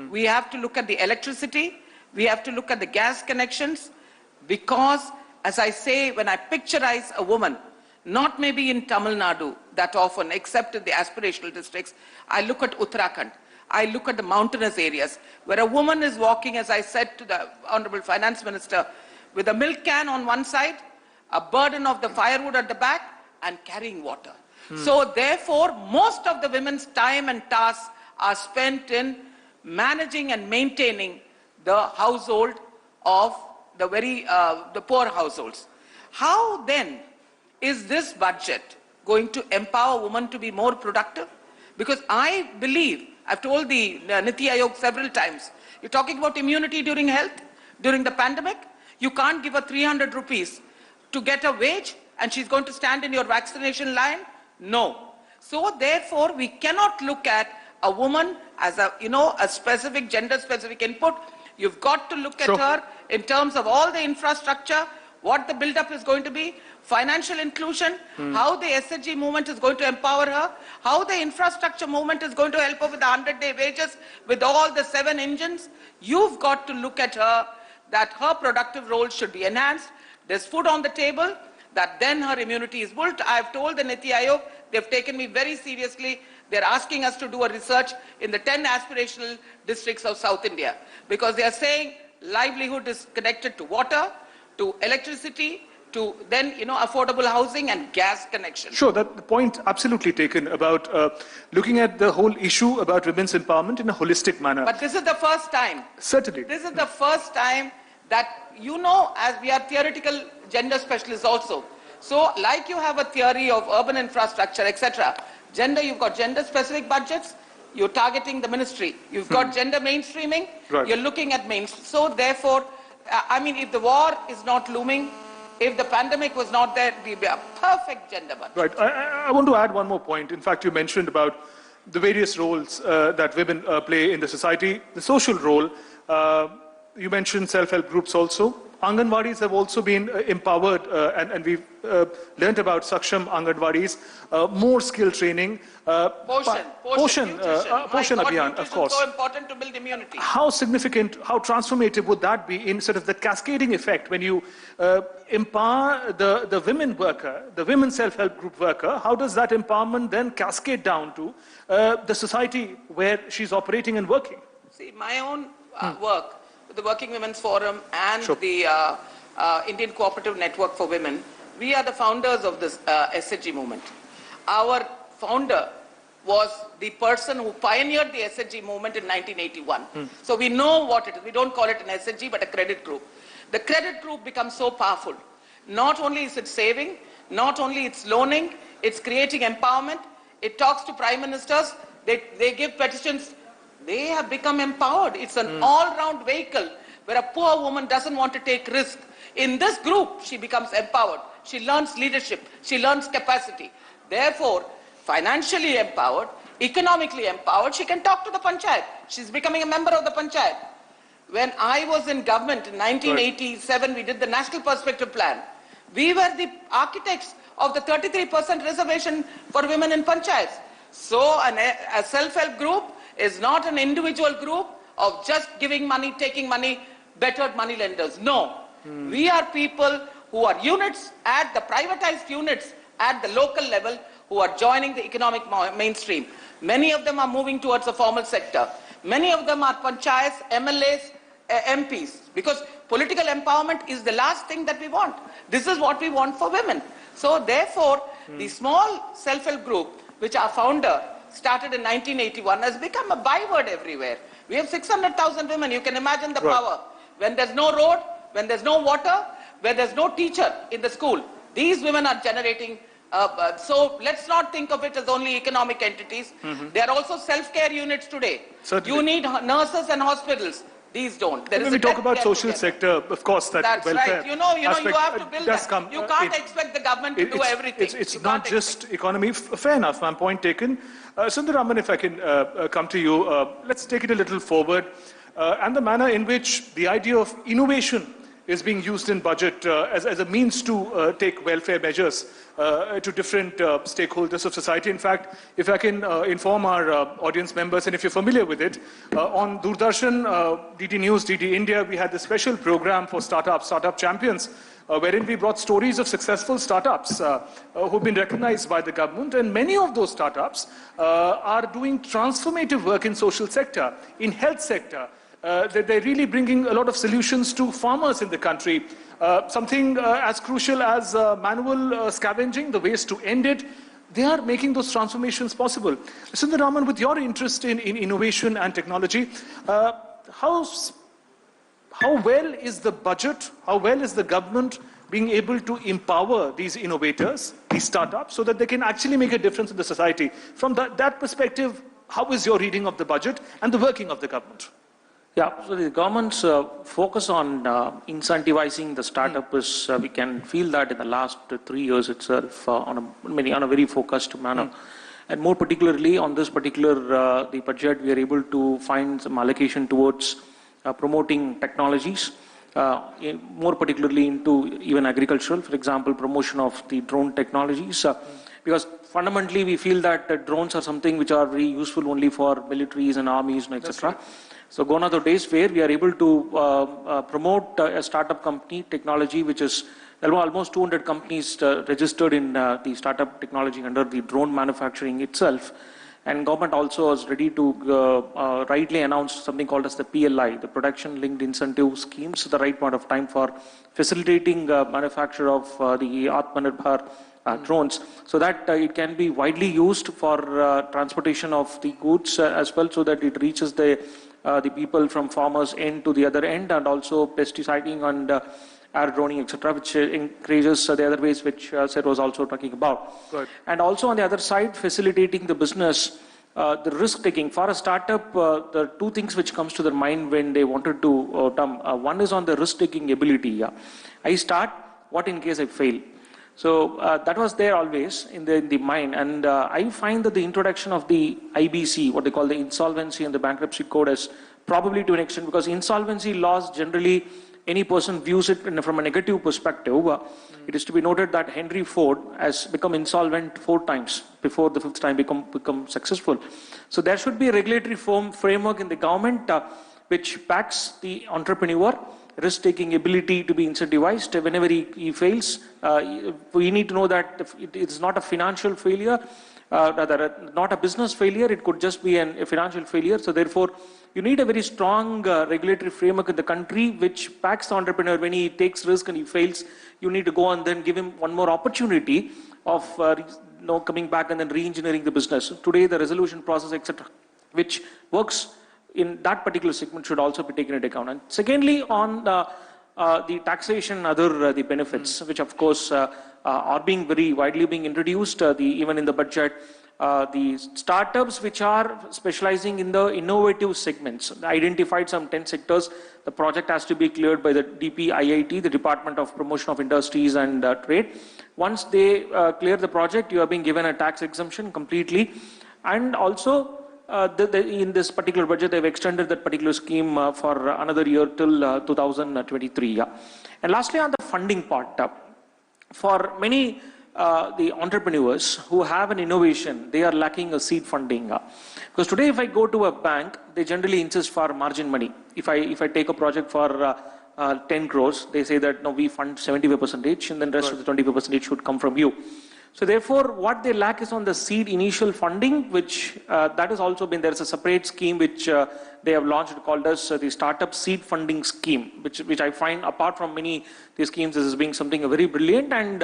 We have to look at the electricity, we have to look at the gas connections, because, as I say, when I picturize a woman, not maybe in Tamil Nadu that often, except in the aspirational districts, I look at Uttarakhand, I look at the mountainous areas, where a woman is walking, as I said to the Honorable Finance Minister, with a milk can on one side, a burden of the firewood at the back, and carrying water. So therefore, most of the women's time and tasks are spent in managing and maintaining the household of the poor households. How then is this budget going to empower women to be more productive? Because I believe, I've told the Niti Aayog several times, you're talking about immunity during health, during the pandemic, you can't give her 300 rupees to get a wage and she's going to stand in your vaccination line? No. So therefore, we cannot look at a woman as a, a specific, gender-specific input. You've got to look at her in terms of all the infrastructure, what the build-up is going to be, financial inclusion, how the SHG movement is going to empower her, how the infrastructure movement is going to help her with the 100-day wages, with all the 7 engines. You've got to look at her, that her productive role should be enhanced. There's food on the table, that then her immunity is built. I've told the Niti Aayog, they've taken me very seriously. They're asking us to do a research in the 10 aspirational districts of South India, because they are saying livelihood is connected to water, to electricity, to then, affordable housing and gas connection. Sure, that the point absolutely taken about looking at the whole issue about women's empowerment in a holistic manner. But this is the first time. Certainly. This is the first time that, as we are theoretical gender specialists also. So like you have a theory of urban infrastructure, etc. Gender, you've got gender-specific budgets, you're targeting the ministry. You've got gender mainstreaming, you're looking at mainstream. So therefore, if the war is not looming, if the pandemic was not there, it would be a perfect gender budget. Right. I want to add one more point. In fact, you mentioned about the various roles that women play in the society, the social role. You mentioned self-help groups also. Anganwadis have also been empowered, and we've learned about Saksham Anganwadis, more skill training. Poshan Abhiyan, of course. Is so important to build immunity. How significant, how transformative would that be in sort of the cascading effect when you empower the women worker, the women self-help group worker? How does that empowerment then cascade down to the society where she's operating and working? See, my own work, the Working Women's Forum and the Indian Cooperative Network for Women, we are the founders of this SHG movement. Our founder was the person who pioneered the SHG movement in 1981. So we know what it is. We don't call it an SHG, but a credit group. The credit group becomes so powerful. Not only is it saving, not only it's loaning, it's creating empowerment. It talks to prime ministers. They give petitions. They have become empowered. It's an all-round vehicle where a poor woman doesn't want to take risk. In this group, she becomes empowered. She learns leadership. She learns capacity. Therefore, financially empowered, economically empowered, she can talk to the panchayat. She's becoming a member of the panchayat. When I was in government in 1987, we did the National Perspective Plan. We were the architects of the 33% reservation for women in panchayats. So a self-help group is not an individual group of just giving money, taking money, bettered money lenders. No. We are people who are units at the privatized units at the local level who are joining the economic mainstream. Many of them are moving towards the formal sector. Many of them are panchayats, MLAs, MPs, because political empowerment is the last thing that we want. This is what we want for women. So therefore, the small self-help group, which our founder started in 1981, has become a byword everywhere. We have 600,000 women. You can imagine the power. When there's no road, when there's no water, where there's no teacher in the school, these women are generating. So let's not think of it as only economic entities. They are also self-care units today. Certainly. You need nurses and hospitals. These don't. When we talk about social sector, of course, that's welfare. Right. You have to build that. You can't expect the government to do everything. It's not just economy. Fair enough. My point taken. Sundaraman, if I can come to you, let's take it a little forward. And the manner in which the idea of innovation is being used in budget as a means to take welfare measures to different stakeholders of society. In fact, if I can inform our audience members, and if you're familiar with it, on Doordarshan, DD News, DD India, we had this special program for startup champions, wherein we brought stories of successful startups who've been recognized by the government. And many of those startups are doing transformative work in social sector, in health sector. They're really bringing a lot of solutions to farmers in the country. Something as crucial as manual scavenging, the ways to end it, they are making those transformations possible. Sundaraman, with your interest in innovation and technology, how well is the budget, how well is the government being able to empower these innovators, these startups, so that they can actually make a difference in the society. From that perspective, how is your reading of the budget and the working of the government? Yeah, so the government's focus on incentivizing the startup is, we can feel that in the last 3 years itself on a very focused manner. And more particularly on this particular the budget, we are able to find some allocation towards promoting technologies, more particularly into even agricultural, for example, promotion of the drone technologies. Because fundamentally we feel that drones are something which are very useful only for militaries and armies, and etc. Right. So gone are the days where we are able to promote a startup company technology, which is almost 200 companies registered in the startup technology under the drone manufacturing itself. And government also is ready to rightly announce something called as the PLI, the Production Linked Incentive Schemes, at the right point of time for facilitating manufacture of the Atmanirbhar drones, so that it can be widely used for transportation of the goods as well, so that it reaches the people from farmers end to the other end, and also pesticiding and air droning, etc., which encourages the other ways which Sir was also talking about. Good. And also on the other side, facilitating the business, the risk taking. For a startup, the two things which comes to their mind when they wanted to one is on the risk taking ability. Yeah. I start, what in case I fail? So that was there always in the mind, and I find that the introduction of the IBC, what they call the Insolvency and the Bankruptcy Code, is probably to an extent, because insolvency laws generally any person views it from a negative perspective. It is to be noted that Henry Ford has become insolvent 4 times before the 5th time become successful. So there should be a regulatory framework in the government which backs the entrepreneur, risk-taking ability to be incentivized whenever he fails. We need to know that it is not a financial failure, rather not a business failure, it could just be a financial failure. So therefore, you need a very strong regulatory framework in the country which backs the entrepreneur. When he takes risk and he fails, you need to go and then give him one more opportunity of coming back and then re-engineering the business. Today, the resolution process, etc., which works in that particular segment, should also be taken into account. And secondly, on the taxation and other the benefits, which of course are being very widely being introduced, even in the budget. The startups which are specializing in the innovative segments, identified some 10 sectors. The project has to be cleared by the DPIIT, the Department of Promotion of Industries and Trade. Once they clear the project, you are being given a tax exemption completely. And also, in this particular budget, they've extended that particular scheme for another year till 2023. Yeah. And lastly, on the funding part, for many the entrepreneurs who have an innovation, they are lacking a seed funding. Because today, if I go to a bank, they generally insist for margin money. If I take a project for 10 crores, they say that no, we fund 75%, and then the rest of the 25% should come from you. So therefore, what they lack is on the seed initial funding, which that has also been, there's a separate scheme which they have launched called as the Startup Seed Funding Scheme, which I find, apart from many these schemes, this is being something very brilliant. And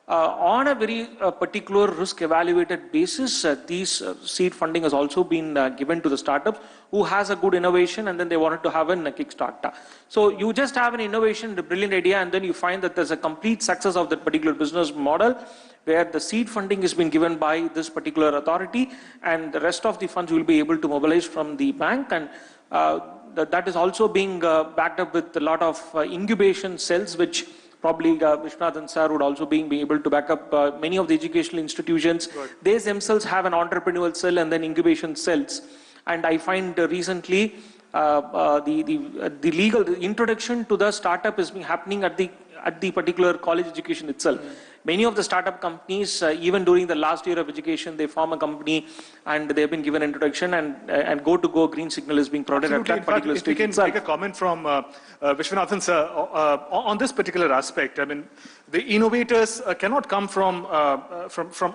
on a very particular risk evaluated basis, these seed funding has also been given to the startups who has a good innovation, and then they wanted to have a kickstart. So you just have an innovation, a brilliant idea, and then you find that there's a complete success of that particular business model, where the seed funding has been given by this particular authority, and the rest of the funds will be able to mobilize from the bank. And that is also being backed up with a lot of incubation cells, which probably Vishwanathan sir would also be able to back up. Many of the educational institutions, they themselves have an entrepreneurial cell and then incubation cells. And I find recently the legal introduction to the startup is being happening at the particular college education itself. Many of the startup companies, even during the last year of education, they form a company and they've been given introduction, and go green signal is being provided at that particular stage. If we can take a comment from Vishwanathan sir on this particular aspect. I mean, the innovators cannot come from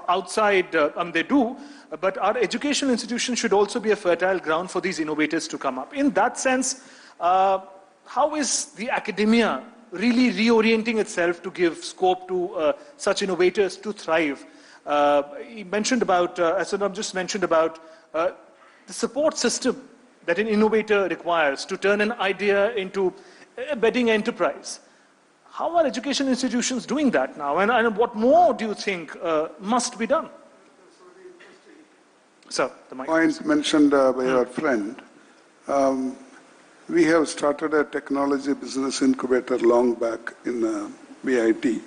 outside. They do, but our educational institutions should also be a fertile ground for these innovators to come up. In that sense, how is the academia really reorienting itself to give scope to such innovators to thrive? He mentioned about, as I've just mentioned about, the support system that an innovator requires to turn an idea into a budding enterprise. How are education institutions doing that now? And what more do you think must be done? Sir, the mic. Point mentioned by your friend. We have started a technology business incubator long back in VIT.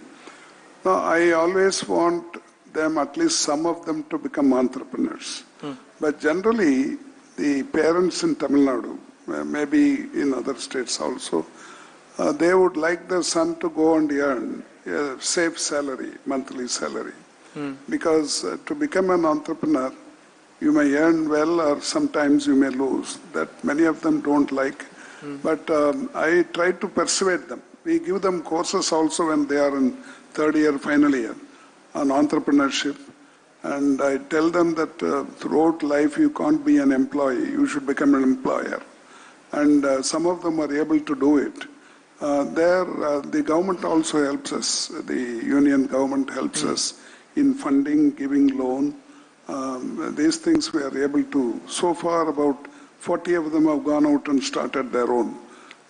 Now, I always want them, at least some of them, to become entrepreneurs. But generally, the parents in Tamil Nadu, maybe in other states also, they would like their son to go and earn a safe salary, monthly salary. Because to become an entrepreneur, you may earn well or sometimes you may lose. That many of them don't like. But I try to persuade them. We give them courses also when they are in third year, final year on entrepreneurship. And I tell them that throughout life you can't be an employee, you should become an employer. And some of them are able to do it. The government also helps us. The union government helps us in funding, giving loan. These things we are able to. So far, about 40 of them have gone out and started their own.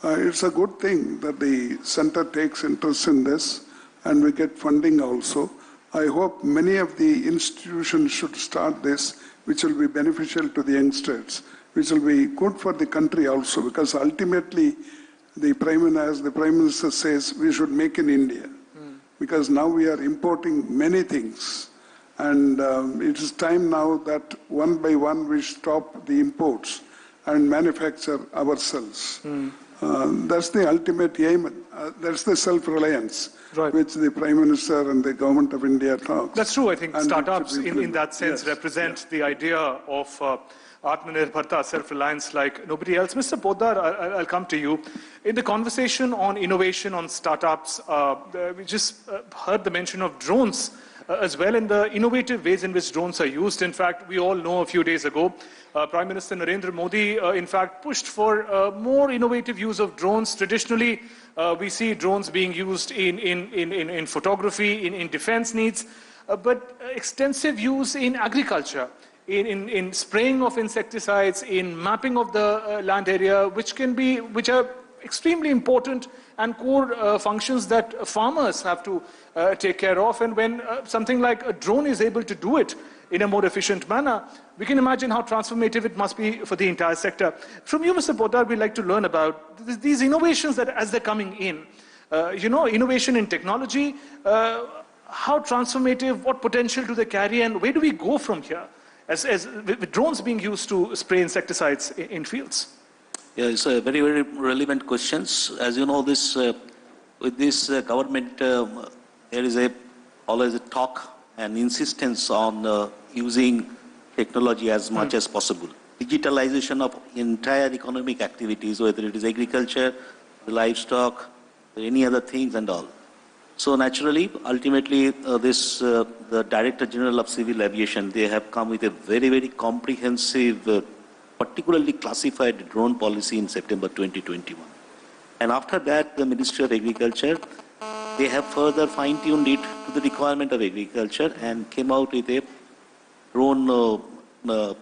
It's a good thing that the center takes interest in this, and we get funding also. I hope many of the institutions should start this, which will be beneficial to the youngsters, which will be good for the country also, because ultimately, the Prime Minister says we should make in India, because now we are importing many things. And it is time now that one by one we stop the imports and manufacture ourselves. That's the ultimate aim. That's the self-reliance which the Prime Minister and the Government of India talks. That's true. I think And startups it should be in that sense represent the idea of Atmanirbharta, self-reliance like nobody else. Mr. Poddar, I'll come to you. In the conversation on innovation, on startups, we just heard the mention of drones as well, in the innovative ways in which drones are used. In fact, we all know a few days ago, Prime Minister Narendra Modi, in fact, pushed for more innovative use of drones. Traditionally, we see drones being used in photography, in defense needs, but extensive use in agriculture, in spraying of insecticides, in mapping of the land area, which are extremely important and core functions that farmers have to take care of. And when something like a drone is able to do it in a more efficient manner, we can imagine how transformative it must be for the entire sector. From you, Mr. Poddar, we'd like to learn about these innovations that as they're coming in, innovation in technology, how transformative, what potential do they carry, and where do we go from here with drones being used to spray insecticides in fields? Yeah, it's a very, very relevant questions. As you know, with this government, there is always a talk and insistence on using technology as much as possible. Digitalization of entire economic activities, whether it is agriculture, the livestock, any other things and all. So naturally, ultimately, the Director General of Civil Aviation, they have come with a very, very comprehensive particularly classified drone policy in September 2021. And after that, the Ministry of Agriculture, they have further fine-tuned it to the requirement of agriculture and came out with a drone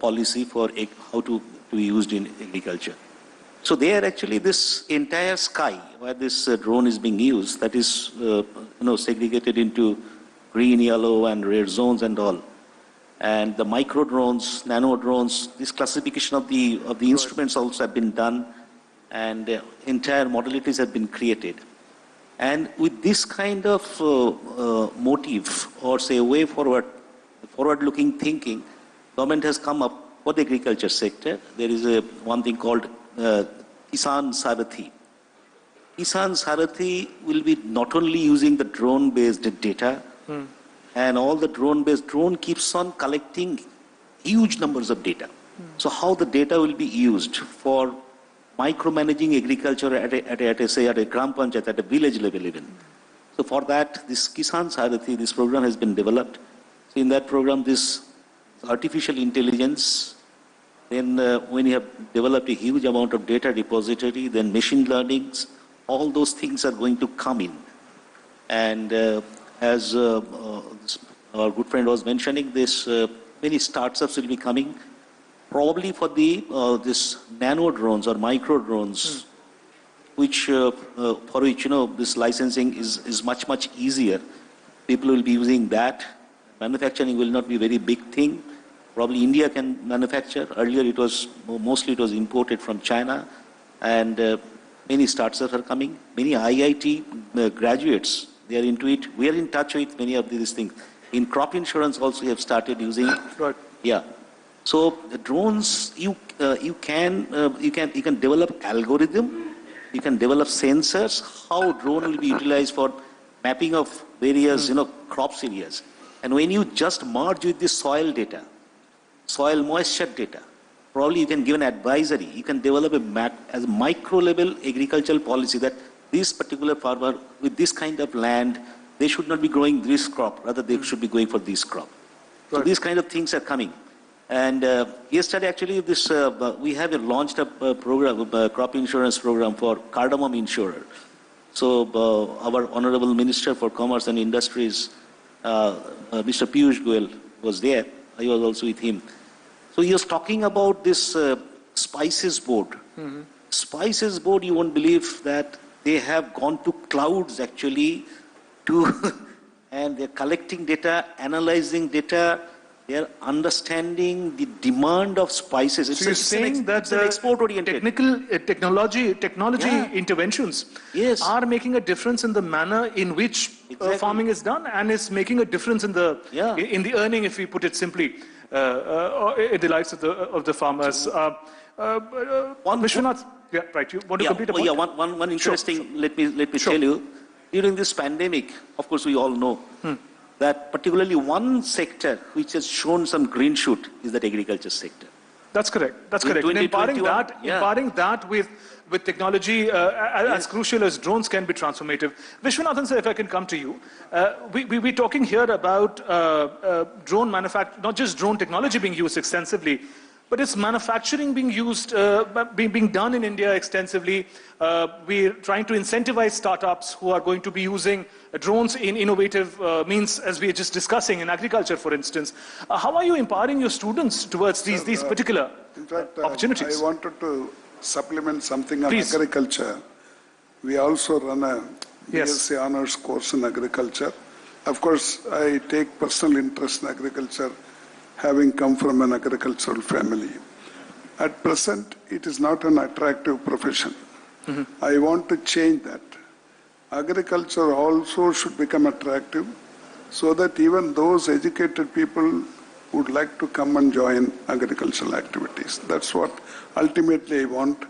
policy for how to be used in agriculture. So there actually this entire sky where this drone is being used, that is segregated into green, yellow and red zones and all. And the micro drones, nano drones, this classification of the instruments also have been done, and entire modalities have been created. And with this kind of motive, or say way forward-looking thinking, government has come up for the agriculture sector. There is one thing called Kisan Sarathi. Kisan Sarathi will be not only using the drone-based data, and all the drone keeps on collecting huge numbers of data. So how the data will be used for micromanaging agriculture at a Gram Panchayat, at a village level even. So for that, this Kisan Sarathi, this program has been developed. So in that program, this artificial intelligence, then when you have developed a huge amount of data repository, then machine learnings, all those things are going to come in. And as our good friend was mentioning, many startups will be coming, probably for this nano drones or micro drones. for which, this licensing is much easier. People will be using that. Manufacturing will not be a very big thing. Probably India can manufacture. Earlier it was mostly imported from China, and many startups are coming. Many IIT graduates, they are into it. We are in touch with many of these things. In crop insurance also we have started using it. Right. Yeah. So the drones, you can develop algorithm, you can develop sensors, how drone will be utilized for mapping of various crops areas. And when you just merge with the soil data, soil moisture data, probably you can give an advisory, you can develop a map as a micro level agricultural policy that this particular farmer with this kind of land, they should not be growing this crop, rather they should be going for this crop. So these kind of things are coming. And yesterday actually we have launched a program, a crop insurance program for cardamom insurer. So our Honorable Minister for Commerce and Industries, Mr. Piyush Goyal was there. I was also with him. So he was talking about this spices board. Mm-hmm. Spices board, you won't believe that they have gone to clouds actually and they're collecting data, analyzing data, they're understanding the demand of spices. So you're saying that the export-oriented technology interventions are making a difference in the manner in which farming is done, and is making a difference in the earning, if we put it simply, in the lives of the farmers. Vishwanath, right? You want to complete a point? Yeah, one interesting. Sure. Let me tell you. During this pandemic, of course, we all know that particularly one sector which has shown some green shoot is that agriculture sector. That's correct. That's correct. And imparting that with technology as crucial as drones can be transformative. Vishwanathan sir, if I can come to you, we're talking here about drone manufacture, not just drone technology being used extensively, but it's manufacturing being used, being done in India extensively. We're trying to incentivize startups who are going to be using drones in innovative means, as we are just discussing in agriculture, for instance. How are you empowering your students towards these particular opportunities? I wanted to supplement something on agriculture. We also run a BSc honors course in agriculture. Of course, I take personal interest in agriculture, having come from an agricultural family. At present, it is not an attractive profession. Mm-hmm. I want to change that. Agriculture also should become attractive so that even those educated people would like to come and join agricultural activities. That's what ultimately I want.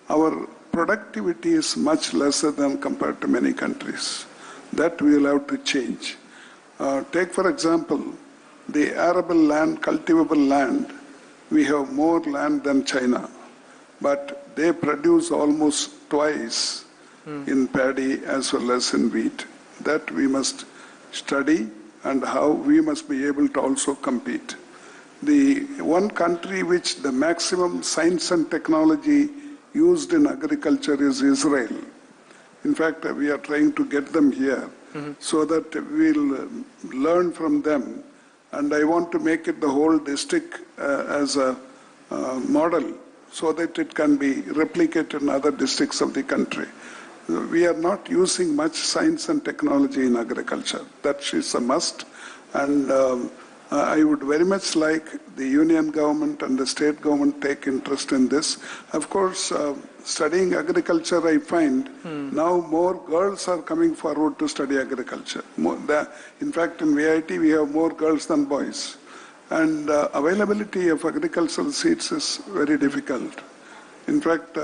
Our productivity is much lesser than compared to many countries. That we will have to change. Take for example, the arable land, cultivable land, we have more land than China, but they produce almost twice in paddy as well as in wheat. That we must study, and how we must be able to also compete. The one country which the maximum science and technology used in agriculture is Israel. In fact, we are trying to get them here so that we'll learn from them. And I want to make it the whole district as a model so that it can be replicated in other districts of the country. We are not using much science and technology in agriculture. That is a must. And I would very much like the union government and the state government take interest in this. Of course, studying agriculture, I find now more girls are coming forward to study agriculture. In fact, in VIT, we have more girls than boys. And availability of agricultural seats is very difficult. In fact,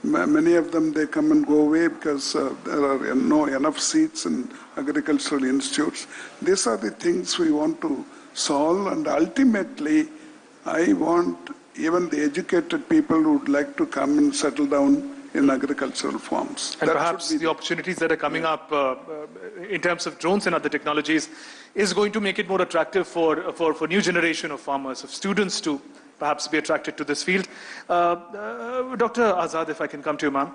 many of them, they come and go away because there are no enough seats in agricultural institutes. These are the things we want to solve, and ultimately, I want even the educated people who would like to come and settle down in agricultural farms. And perhaps the opportunities that are coming up in terms of drones and other technologies is going to make it more attractive for new generation of farmers, of students to perhaps be attracted to this field. Dr. Azad, if I can come to you, ma'am.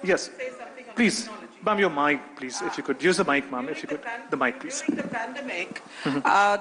Yes, please. Ma'am, your mic, please, if you could. Use the mic, ma'am, if you could. The mic, please. During the pandemic,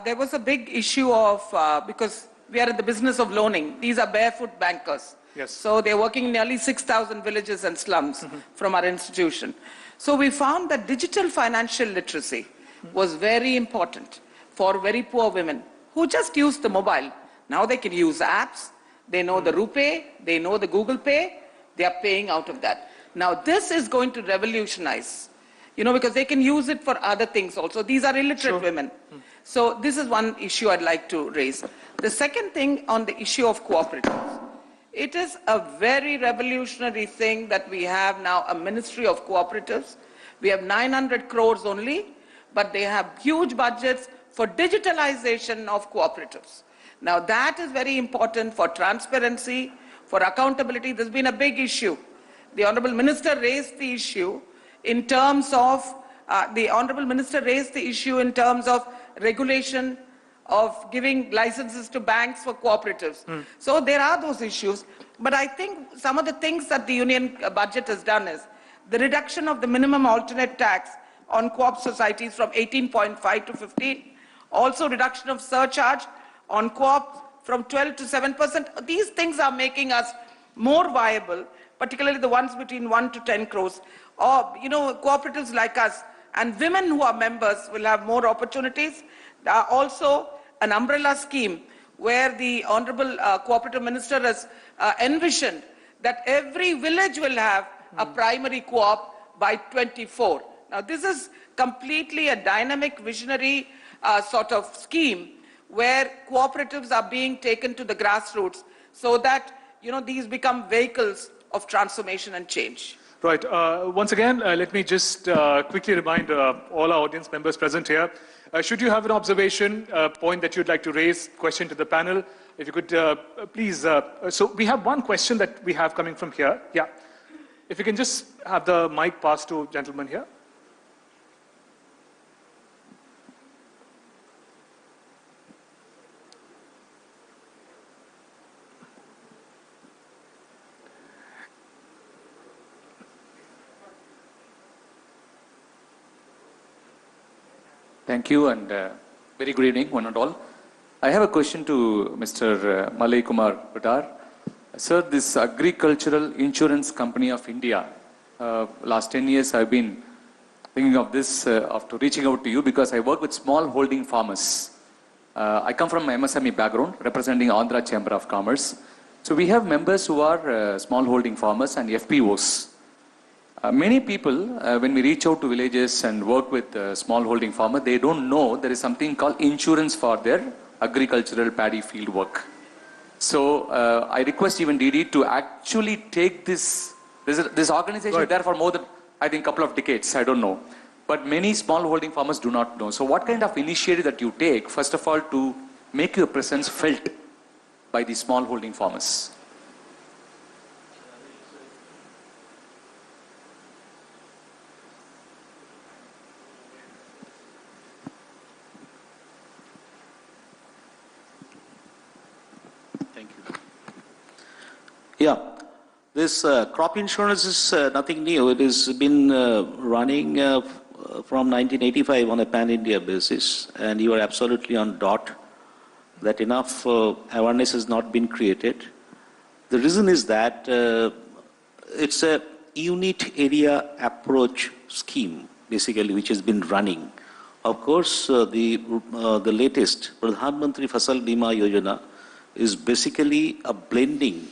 there was a big issue of, because we are in the business of loaning. These are barefoot bankers. Yes. So they're working in nearly 6,000 villages and slums from our institution. So we found that digital financial literacy was very important for very poor women who just use the mobile. Now they can use apps, they know the RuPay, they know the Google Pay, they are paying out of that. Now this is going to revolutionize, because they can use it for other things also. These are illiterate women. So this is one issue I'd like to raise. The second thing on the issue of cooperatives. It is a very revolutionary thing that we have now a Ministry of Cooperatives. We have 900 crores only, but they have huge budgets for digitalization of cooperatives. Now that is very important for transparency, for accountability. There's been a big issue. The Honorable Minister raised the issue in terms of regulation of giving licenses to banks for cooperatives. So there are those issues. But I think some of the things that the union budget has done is the reduction of the minimum alternate tax on co-op societies from 18.5 to 15. Also reduction of surcharge on co-op from 12 to 7%. These things are making us more viable, particularly the ones between 1 to 10 crores. Or, cooperatives like us and women who are members will have more opportunities. There are also an umbrella scheme where the Honorable Cooperative Minister has envisioned that every village will have a primary co-op by 24. Now this is completely a dynamic, visionary sort of scheme where cooperatives are being taken to the grassroots so that, these become vehicles of transformation and change. Right. Once again, let me just quickly remind all our audience members present here. Should you have an observation, point that you'd like to raise, question to the panel, if you could please. So we have one question that we have coming from here. Yeah. If you can just have the mic passed to gentleman here. Thank you and very good evening, one and all. I have a question to Mr. Malay Kumar Buttar. Sir, this Agricultural Insurance Company of India, last 10 years I've been thinking of this after reaching out to you because I work with small holding farmers. I come from an MSME background representing Andhra Chamber of Commerce. So we have members who are small holding farmers and FPOs. Many people, when we reach out to villages and work with small holding farmers, they don't know there is something called insurance for their agricultural paddy field work. So I request even DD to actually take this organization is there for more than, I think, a couple of decades, I don't know. But many small holding farmers do not know. So what kind of initiative that you take, first of all, to make your presence felt by the small holding farmers? Thank you. Yeah, this crop insurance is nothing new. It has been running from 1985 on a pan-India basis, and you are absolutely on dot that enough awareness has not been created. The reason is that it's a unit area approach scheme, basically, which has been running. Of course, the latest Pradhan Mantri Fasal Bima Yojana is basically a blending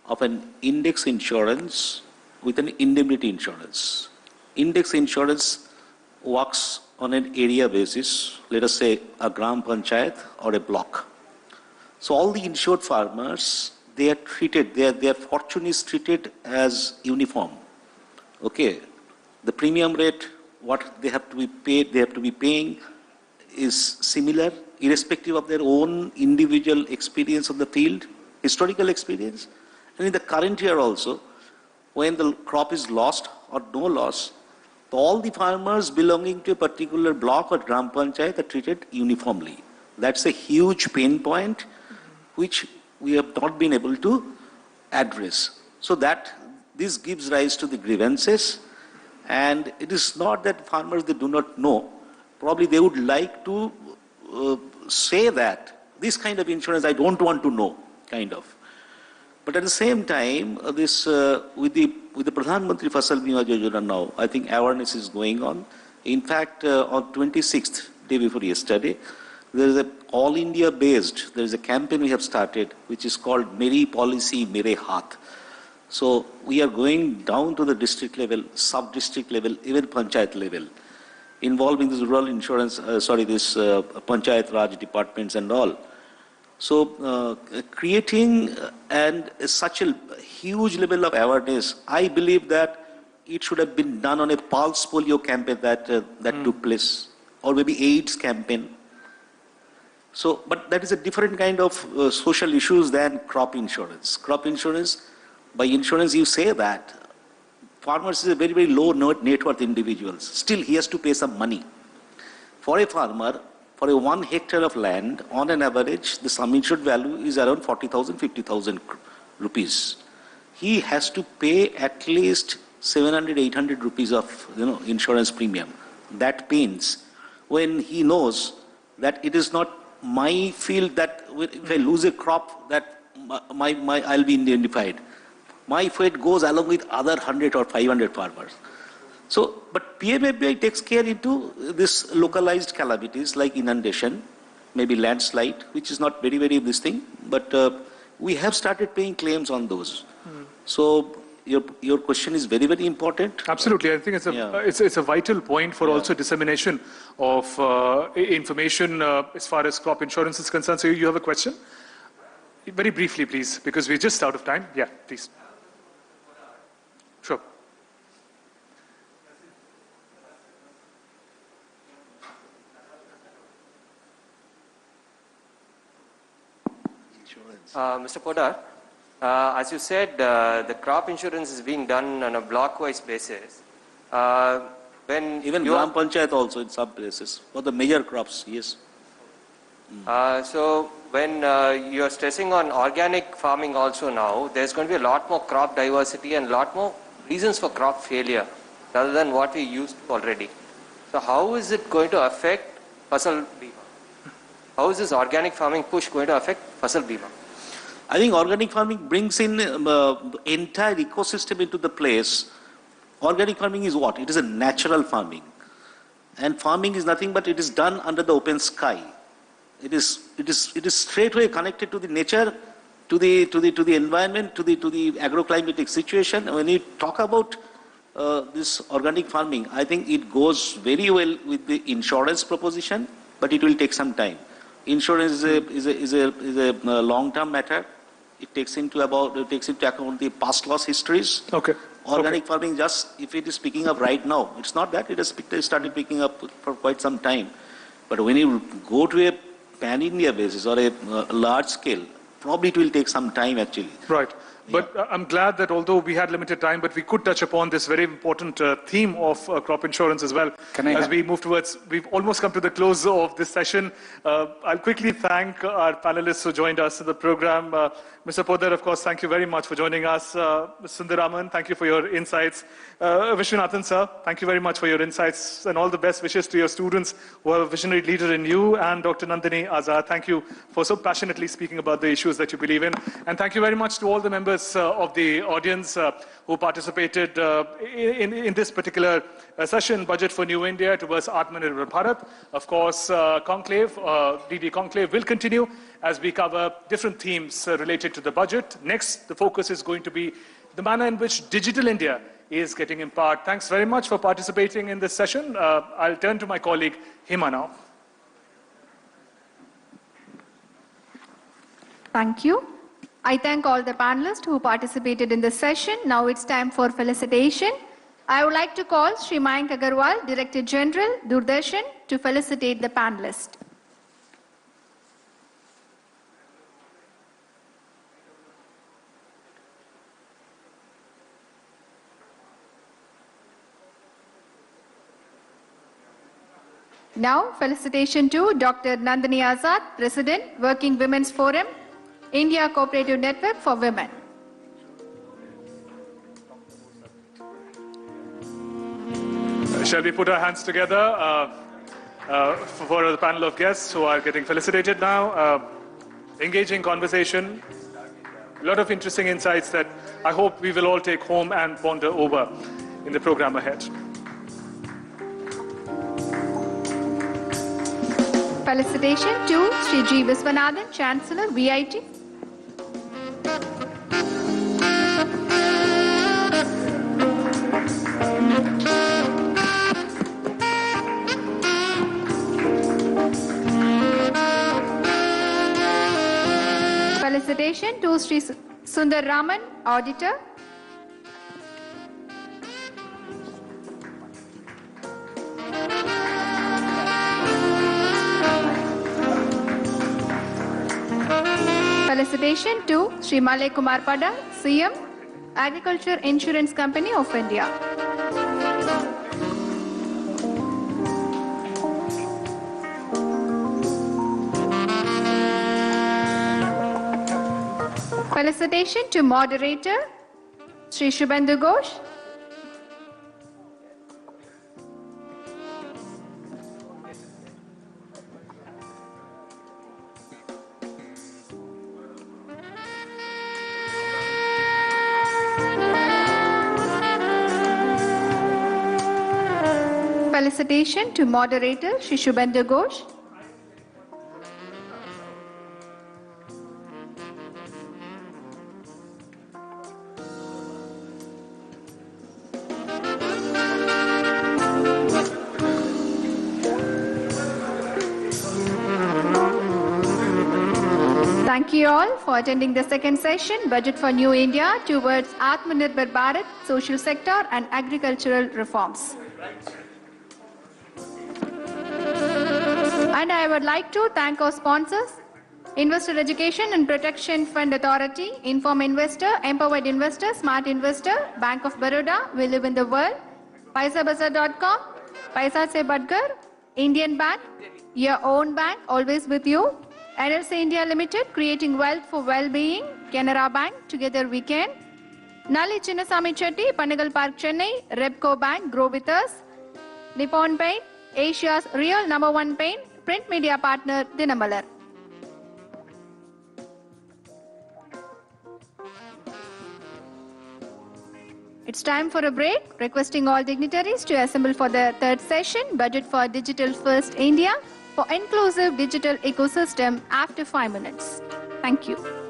of an index insurance with an indemnity insurance. Index insurance works on an area basis, let us say a gram panchayat or a block. So all the insured farmers, they are treated, their fortune is treated as uniform. Okay, the premium rate, what they have to be paid, they have to be paying is similar, irrespective of their own individual experience of the field, historical experience. And in the current year also, when the crop is lost or no loss, all the farmers belonging to a particular block or gram panchayat are treated uniformly. That's a huge pain point which we have not been able to address. So that this gives rise to the grievances, and it is not that farmers, they do not know. Probably they would like to say that this kind of insurance I don't want to know, kind of. But at the same time, with the Pradhan Mantri Fasal Bima Yojana now, I think awareness is going on. In fact, on 26th, day before yesterday, there is a all India based, there is a campaign we have started, which is called Meri Policy Mere Haath. So we are going down to the district level, sub-district level, even panchayat level, involving this rural insurance, panchayat Raj departments and all. So creating such a huge level of awareness, I believe that it should have been done on a pulse polio campaign that took place, or maybe AIDS campaign. So, but that is a different kind of social issues than crop insurance. Crop insurance, by insurance you say that farmers is a very, very low net worth individuals. Still he has to pay some money. For a farmer, for a 1 hectare of land, on an average, the sum insured value is around 40,000, 50,000 rupees. He has to pay at least 700, 800 rupees of insurance premium. That pains when he knows that it is not my field that if I lose a crop that I'll be indemnified. My fate goes along with other 100 or 500 farmers. So, but PMFBI takes care into this localized calamities like inundation, maybe landslide, which is not very, very this thing, but we have started paying claims on those. So your question is very, very important. Absolutely. I think it's a vital point for also dissemination of information as far as crop insurance is concerned. So you have a question? Very briefly, please, because we're just out of time. Yeah, please. Sure. Mr. Podar, as you said, the crop insurance is being done on a block-wise basis. Even Gram Panchayat also in some places, for the major crops, yes. So when you are stressing on organic farming also now, there's going to be a lot more crop diversity and a lot more reasons for crop failure rather than what we used already. So how is it going to affect Fasal Bima? How is this organic farming push going to affect Fasal Bima? I think organic farming brings in entire ecosystem into the place. Organic farming is what? It is a natural farming. And farming is nothing but it is done under the open sky. It is straightway connected to the nature, to the environment, to the agroclimatic situation. When you talk about this organic farming, I think it goes very well with the insurance proposition, but it will take some time. Insurance is a long-term matter. It takes into account the past loss histories. Okay. Organic farming, just if it is picking up right now, it's not that it has started picking up for quite some time. But when you go to a pan-India basis or a large scale, probably it will take some time actually. Right. But I'm glad that although we had limited time, but we could touch upon this very important theme of crop insurance as well. As we move towards, we've almost come to the close of this session. I'll quickly thank our panelists who joined us in the program. Mr. Podar, of course, thank you very much for joining us. Mr. Sundaraman, thank you for your insights. Vishwanathan, sir, thank you very much for your insights and all the best wishes to your students who have a visionary leader in you. And Dr. Nandini Azad, thank you for so passionately speaking about the issues that you believe in. And thank you very much to all the members of the audience who participated in this particular session, Budget for New India towards Atmanirbhar Bharat. Of course, DD Conclave will continue as we cover different themes related to the budget. Next, the focus is going to be the manner in which Digital India is getting empowered. Thanks very much for participating in this session. I'll turn to my colleague, Hima now. Thank you. I thank all the panelists who participated in this session. Now it's time for felicitation. I would like to call Shri Mayank Agarwal, Director General, Doordarshan, to felicitate the panelists. Now, felicitation to Dr. Nandini Azad, President, Working Women's Forum, India Cooperative Network for Women. Shall we put our hands together for the panel of guests who are getting felicitated now? Engaging conversation. A lot of interesting insights that I hope we will all take home and ponder over in the program ahead. Felicitation to Sri G. Viswanathan, Chancellor, VIT. Felicitation to Sri Sundar Raman, Auditor. Felicitation to Sri Malay Kumar Pada, CM, Agriculture Insurance Company of India. Felicitation to Moderator Sri Shubhendu Ghosh. Felicitation to Moderator Sri Shubhendu Ghosh. Thank you all for attending the second session, Budget for New India towards Atmanirbhar Bharat, Social Sector and Agricultural Reforms. And I would like to thank our sponsors, Investor Education and Protection Fund Authority, Inform Investor, Empowered Investor, Smart Investor, Bank of Baroda, We Live in the World, PaisaBazaar.com, Paisa Se Badgar, Indian Bank, your own bank, always with you, NLC India Limited, Creating Wealth for Well-being, Canara Bank, Together We Can, Nali Chinnasamy Chetty, Panagal Park, Chennai, Repco Bank, Grow With Us, Nippon Paint, Asia's real #1 paint, print media partner, Dinamalar. It's time for a break, requesting all dignitaries to assemble for the third session, Budget for Digital First India, for inclusive digital ecosystem after 5 minutes. Thank you.